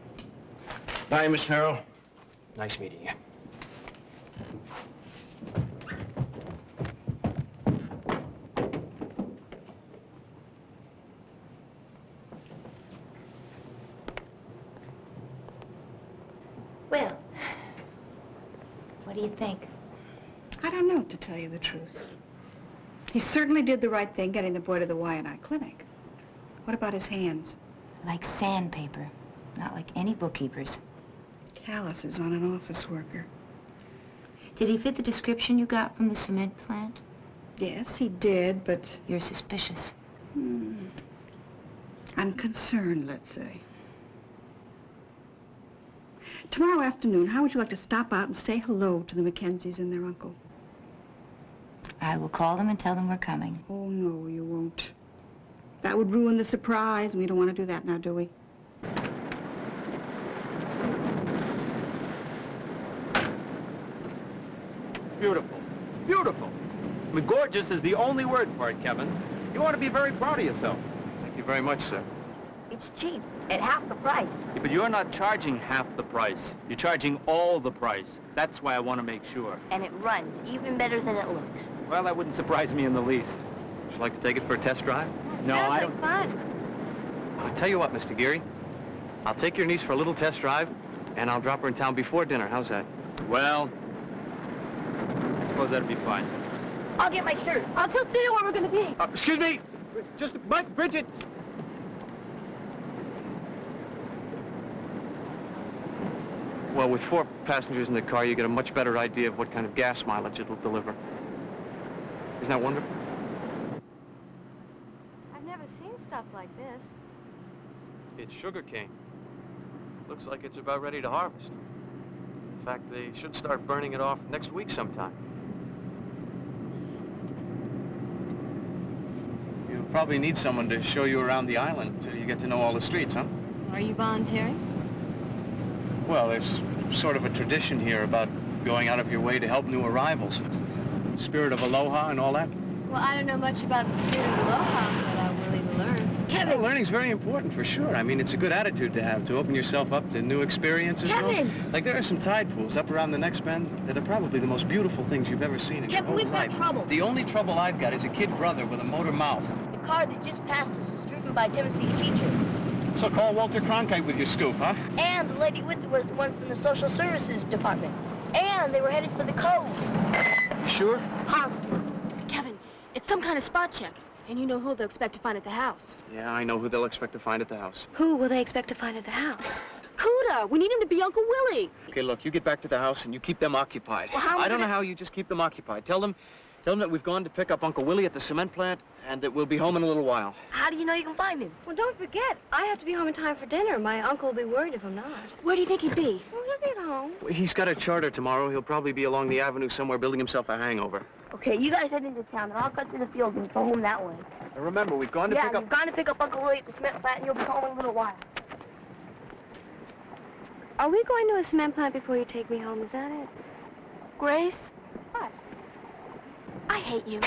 Bye, Miss Farrell. Nice meeting you. Well, what do you think? I don't know, to tell you the truth. He certainly did the right thing getting the boy to the Y&I clinic. What about his hands? Like sandpaper, not like any bookkeeper's. Calluses on an office worker. Did he fit the description you got from the cement plant? Yes, he did, but... You're suspicious. I'm concerned, let's say. Tomorrow afternoon, how would you like to stop out and say hello to the Mackenzies and their uncle? I will call them and tell them we're coming. Oh, no, you won't. That would ruin the surprise, and we don't want to do that now, do we? Beautiful. Beautiful. I mean, gorgeous is the only word for it, Kevin. You ought to be very proud of yourself. Thank you very much, sir. It's cheap, at half the price. Yeah, but you're not charging half the price. You're charging all the price. That's why I want to make sure. And it runs even better than it looks. Well, that wouldn't surprise me in the least. Would you like to take it for a test drive? No, I don't. Fun. I'll tell you what, Mr. Geary. I'll take your niece for a little test drive, and I'll drop her in town before dinner. How's that? Well, I suppose that'd be fine. I'll get my shirt. I'll tell Celia where we're going to be. Excuse me. Just a moment, Bridget. Well, with 4 passengers in the car, you get a much better idea of what kind of gas mileage it'll deliver. Isn't that wonderful? I've never seen stuff like this. It's sugarcane. Looks like it's about ready to harvest. In fact, they should start burning it off next week sometime. You'll probably need someone to show you around the island until you get to know all the streets, huh? Are you volunteering? Well, there's sort of a tradition here about going out of your way to help new arrivals. Spirit of aloha and all that. Well, I don't know much about the spirit of aloha, but I'm willing to learn. Kevin! Well, learning's very important, for sure. I mean, it's a good attitude to have, to open yourself up to new experiences. Kevin! Like, there are some tide pools up around the next bend that are probably the most beautiful things you've ever seen in your whole life. Kevin, we've got trouble. The only trouble I've got is a kid brother with a motor mouth. The car that just passed us was driven by Timothy's teacher. So call Walter Cronkite with your scoop, huh? And the lady with it was the one from the social services department. And they were headed for the cove. You sure? Positive. Kevin, it's some kind of spot check. And you know who they'll expect to find at the house. Yeah, I know who they'll expect to find at the house. Who will they expect to find at the house? Cuda! We need him to be Uncle Willie. Okay, look, you get back to the house and you keep them occupied. Well, how I don't know how you just keep them occupied. Tell them that we've gone to pick up Uncle Willie at the cement plant and that we'll be home in a little while. How do you know you can find him? Well, don't forget, I have to be home in time for dinner. My uncle will be worried if I'm not. Where do you think he'd be? Well, he'll be at home. He's got a charter tomorrow. He'll probably be along the avenue somewhere building himself a hangover. Okay, you guys head into town, and I'll cut through the fields and go home that way. Now remember, we've gone to pick up... you've gone to pick up Uncle Willie at the cement plant, and you'll be home in a little while. Are we going to a cement plant before you take me home? Is that it? Grace? What? I hate you.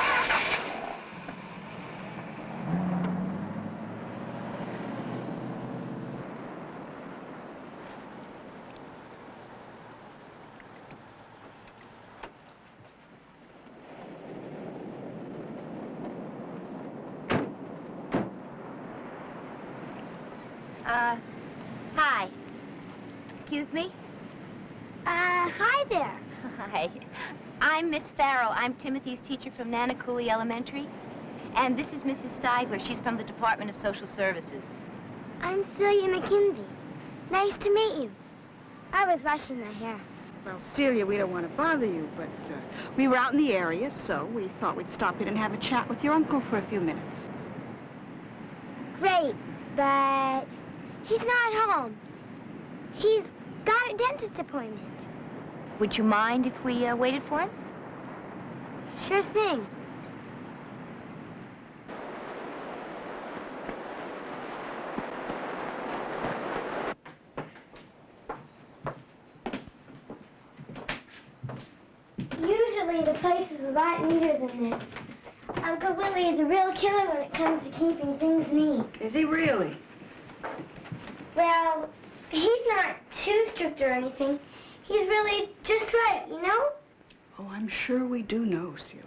Hi. Excuse me? Hi there. Hi. I'm Miss Farrell. I'm Timothy's teacher from Nanakuli Elementary. And this is Mrs. Steigler. She's from the Department of Social Services. I'm Celia McKenzie. Nice to meet you. I was washing my hair. Well, Celia, we don't want to bother you, but we were out in the area, so we thought we'd stop in and have a chat with your uncle for a few minutes. Great, but he's not home. He's got a dentist appointment. Would you mind if we waited for him? Sure thing. Usually the place is a lot neater than this. Uncle Willie is a real killer when it comes to keeping things neat. Is he really? Well, he's not too strict or anything. He's really just right, you know? Oh, I'm sure we do know, Celia.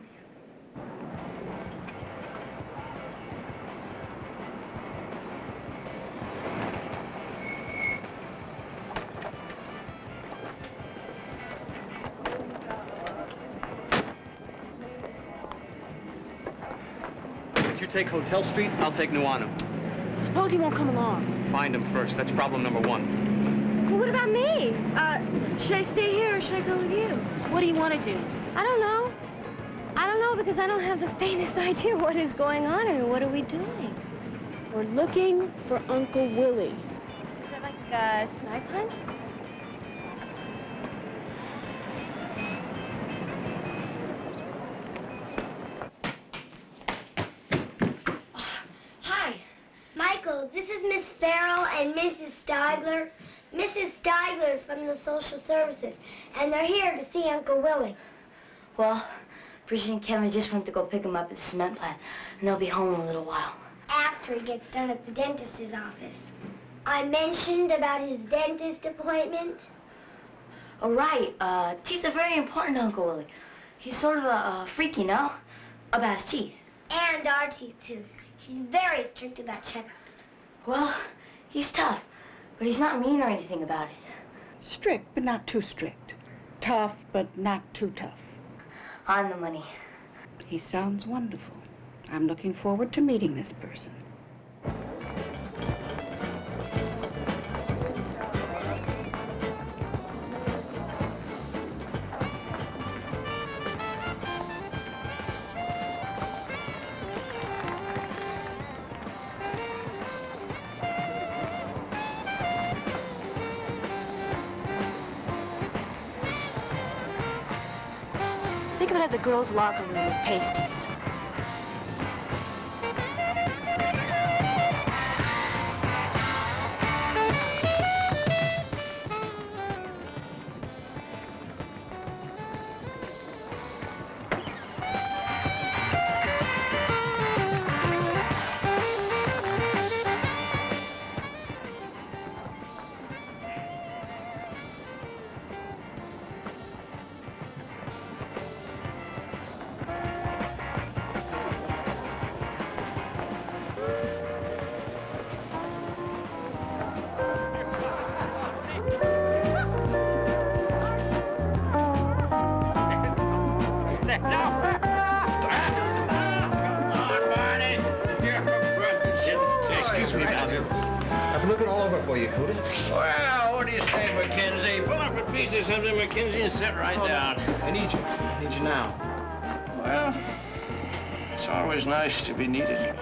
You take Hotel Street, I'll take Nuanu. Suppose he won't come along. Find him first. That's problem number one. Well, what about me? Should I stay here or should I go with you? What do you want to do? I don't know. I don't know because I don't have the faintest idea what is going on here. What are we doing? We're looking for Uncle Willie. Is that like a snipe hunt? Hi. Michael, this is Miss Farrell and Mrs. Steigler. Mrs. Steigler is from the Social Services, and they're here to see Uncle Willie. Well, Bridget and Kevin just went to go pick him up at the cement plant, and they'll be home in a little while. After he gets done at the dentist's office. I mentioned about his dentist appointment. Oh, right. Teeth are very important to Uncle Willie. He's sort of a freak, you know, about his teeth. And our teeth, too. He's very strict about checkups. Well, he's tough, but he's not mean or anything about it. Strict, but not too strict. Tough, but not too tough. On the money. He sounds wonderful. I'm looking forward to meeting this person. Think of it as a girl's locker room with pasties. I've been looking all over for you, Cuda. Well, what do you say, Mackenzie? Pull up a piece of something, Mackenzie, and sit right down. I need you. I need you now. Well, it's always nice to be needed.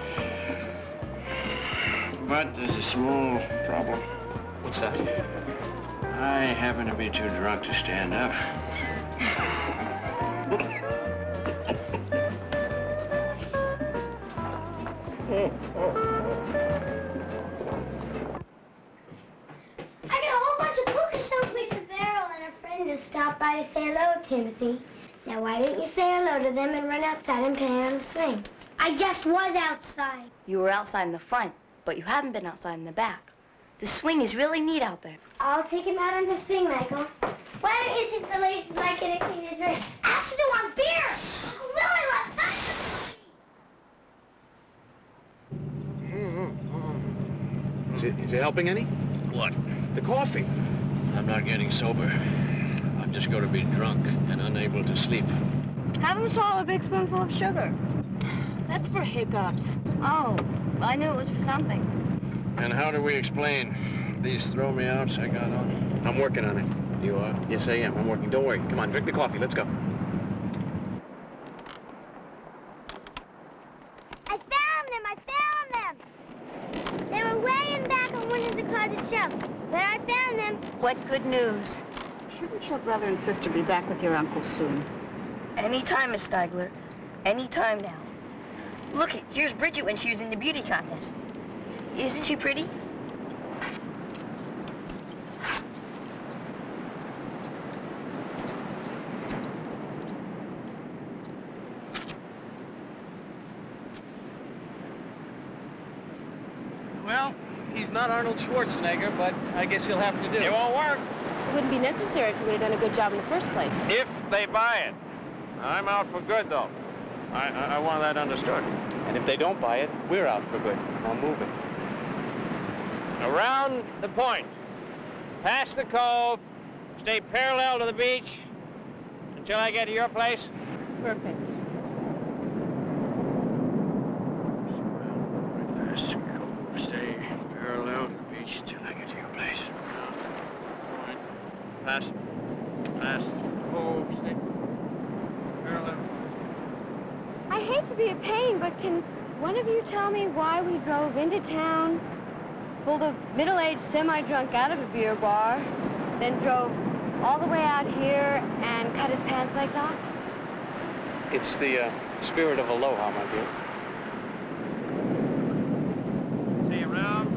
But there's a small problem. What's that? I happen to be too drunk to stand up. I got a whole bunch of bookshelves with the barrel and a friend has stopped by to say hello, Timothy. Now, why didn't you say hello to them and run outside and play on the swing? I just was outside. You were outside in the front, but you haven't been outside in the back. The swing is really neat out there. I'll take him out on the swing, Michael. Why don't you sit the ladies like it and clean his drink? Ask him to want beer! Uncle Willie left us! Is it helping any? What? The coffee. I'm not getting sober. I'll I'm just going to be drunk and unable to sleep. Have him swallow a big spoonful of sugar. That's for hiccups. Oh, well, I knew it was for something. And how do we explain these throw-me-outs I got on? I'm working on it. You are? Yes, I am. I'm working. Don't worry. Come on, drink the coffee. Let's go. I found them! They were way in back on one of the closet shelves, but I found them. What good news? Shouldn't your brother and sister be back with your uncle soon? Anytime, Miss Steigler. Anytime now. Look, here's Bridget when she was in the beauty contest. Isn't she pretty? Well, he's not Arnold Schwarzenegger, but I guess he'll have to do. It won't work. It wouldn't be necessary if we would have done a good job in the first place. If they buy it. I'm out for good, though. I want that understood. And if they don't buy it, we're out for good. I'll move it. Around the point. Past the cove. Stay parallel to the beach until I get to your place. Perfect. Past the cove. Stay parallel to the beach until I get to your place. Past the cove. Stay parallel. I hate to be a pain, but can one of you tell me why we drove into town, pulled a middle-aged semi-drunk out of a beer bar, then drove all the way out here and cut his pants legs off? It's the spirit of aloha, my dear. See you around.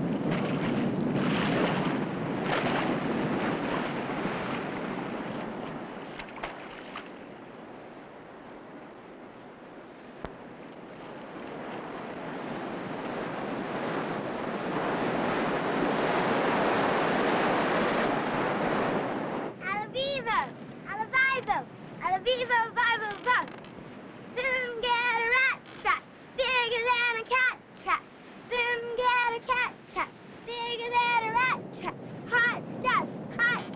Soon get a rat trap, bigger than a cat trap. Soon get a cat trap, bigger than a rat trap. Hot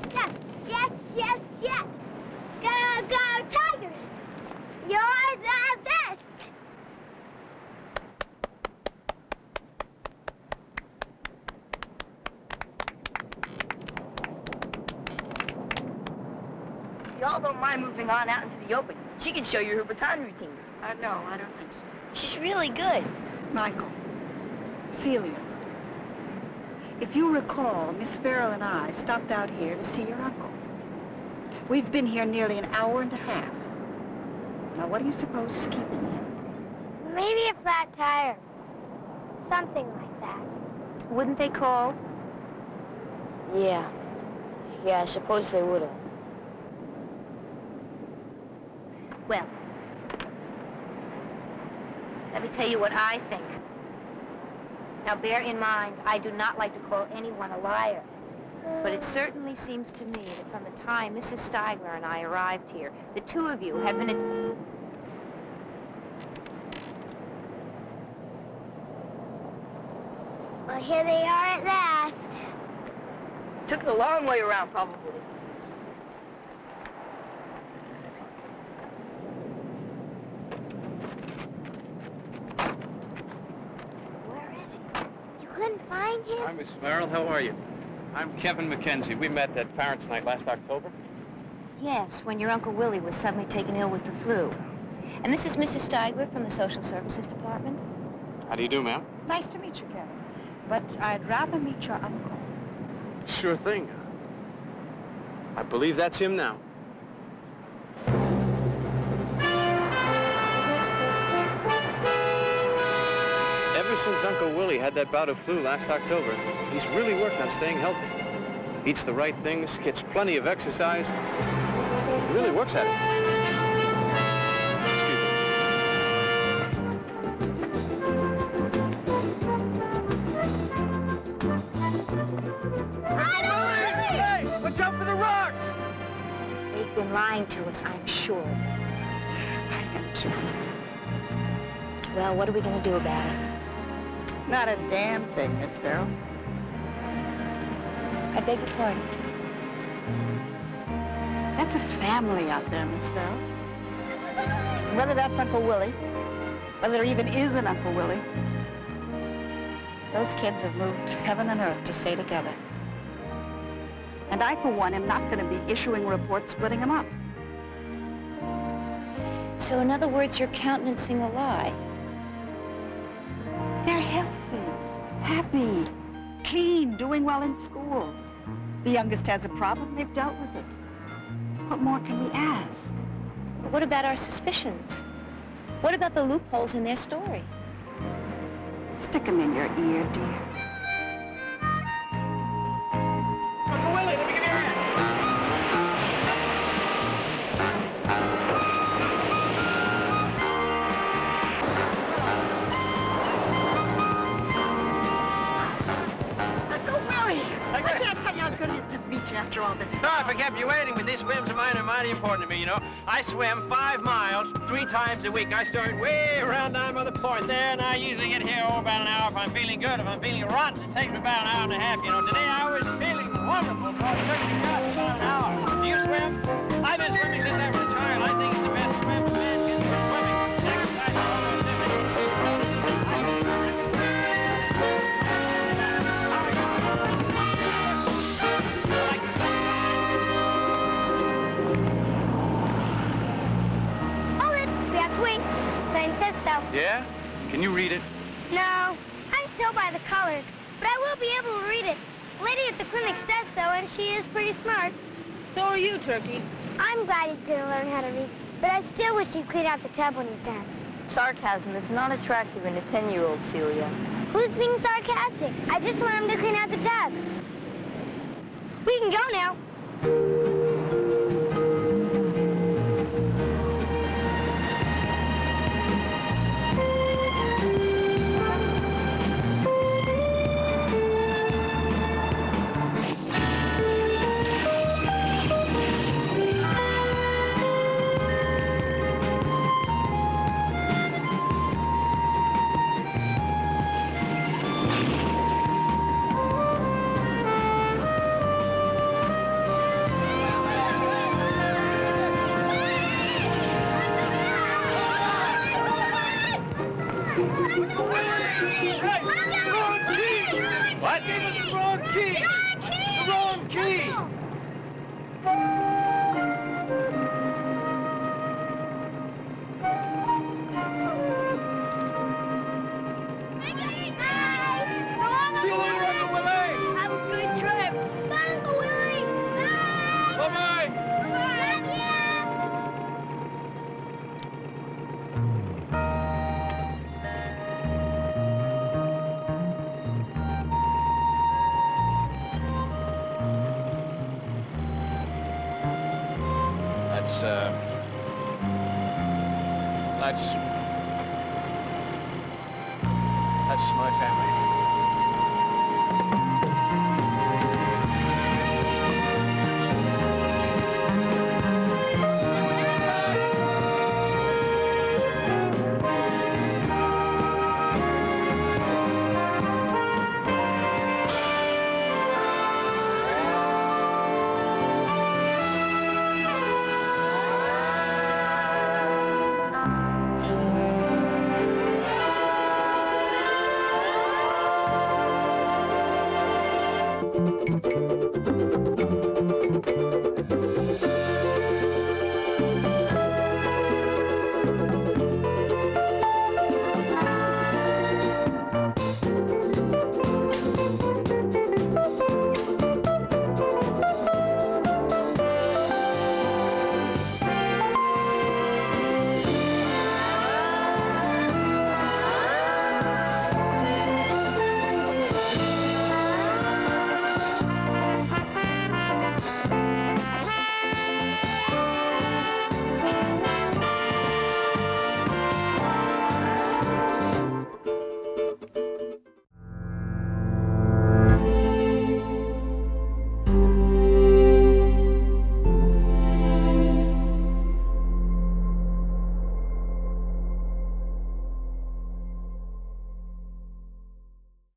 stuff, yes, yes, yes. Go, go, Tigers! You're the best! Y'all don't mind moving on out into the open. She can show you her baton routine. No, I don't think so. She's really good. Michael, Celia, if you recall, Miss Farrell and I stopped out here to see your uncle. We've been here nearly an hour and a half. Now, what do you suppose is keeping him? Maybe a flat tire. Something like that. Wouldn't they call? Yeah, I suppose they would have. Well, let me tell you what I think. Now, bear in mind, I do not like to call anyone a liar. But it certainly seems to me that from the time Mrs. Steigler and I arrived here, the two of you have been Well, here they are at last. Took the long way around, probably. Where is he? You couldn't find him? Hi, Miss Farrell. How are you? I'm Kevin McKenzie. We met at Parents' Night last October. Yes, when your Uncle Willie was suddenly taken ill with the flu. And this is Mrs. Steigler from the Social Services Department. How do you do, ma'am? Nice to meet you, Kevin. But I'd rather meet your uncle. Sure thing. I believe that's him now. Ever since Uncle Willie had that bout of flu last October, he's really worked on staying healthy. Eats the right things, gets plenty of exercise. He really works at it. Hey, watch out for the rocks! They've been lying to us, I'm sure. I am too. Well, what are we going to do about it? Not a damn thing, Miss Farrell. I beg your pardon. That's a family out there, Miss Farrell. Whether that's Uncle Willie, whether there even is an Uncle Willie, those kids have moved heaven and earth to stay together. And I, for one, am not going to be issuing reports splitting them up. So in other words, you're countenancing a lie. They're healthy, happy, clean, doing well in school. The youngest has a problem, they've dealt with it. What more can we ask? But what about our suspicions? What about the loopholes in their story? Stick them in your ear, dear. Uncle Willie, let me give you a hand. Uncle Willie! I can't tell you how good it is to meet you after all this time. No, if I kept you waiting, but these swims of mine are mighty important to me, you know. I swim 5 miles 3 times a week. I start way around down by the point there, and I usually get here about an hour if I'm feeling good. If I'm feeling rotten, it takes me about an hour and a half, you know. Today I was feeling wonderful, so it took me just about an hour. Do you swim? I've been swimming since I was a child. I think it's the best swim a man can do swimming. Exercise is almost Wait, sign says so. Yeah? Can you read it? No, I can tell by the colors, but I will be able to read it. The lady at the clinic says so, and she is pretty smart. So are you, Turkey. I'm glad he's going to learn how to read, but I still wish he'd clean out the tub when he's done. Sarcasm is not attractive in a 10-year-old, Celia. Who's being sarcastic? I just want him to clean out the tub. We can go now. What? Give us the wrong key! The wrong key! See you later, Uncle Willie! Have a good trip. Bye, Uncle Willie. Bye. Bye-bye! That's my family.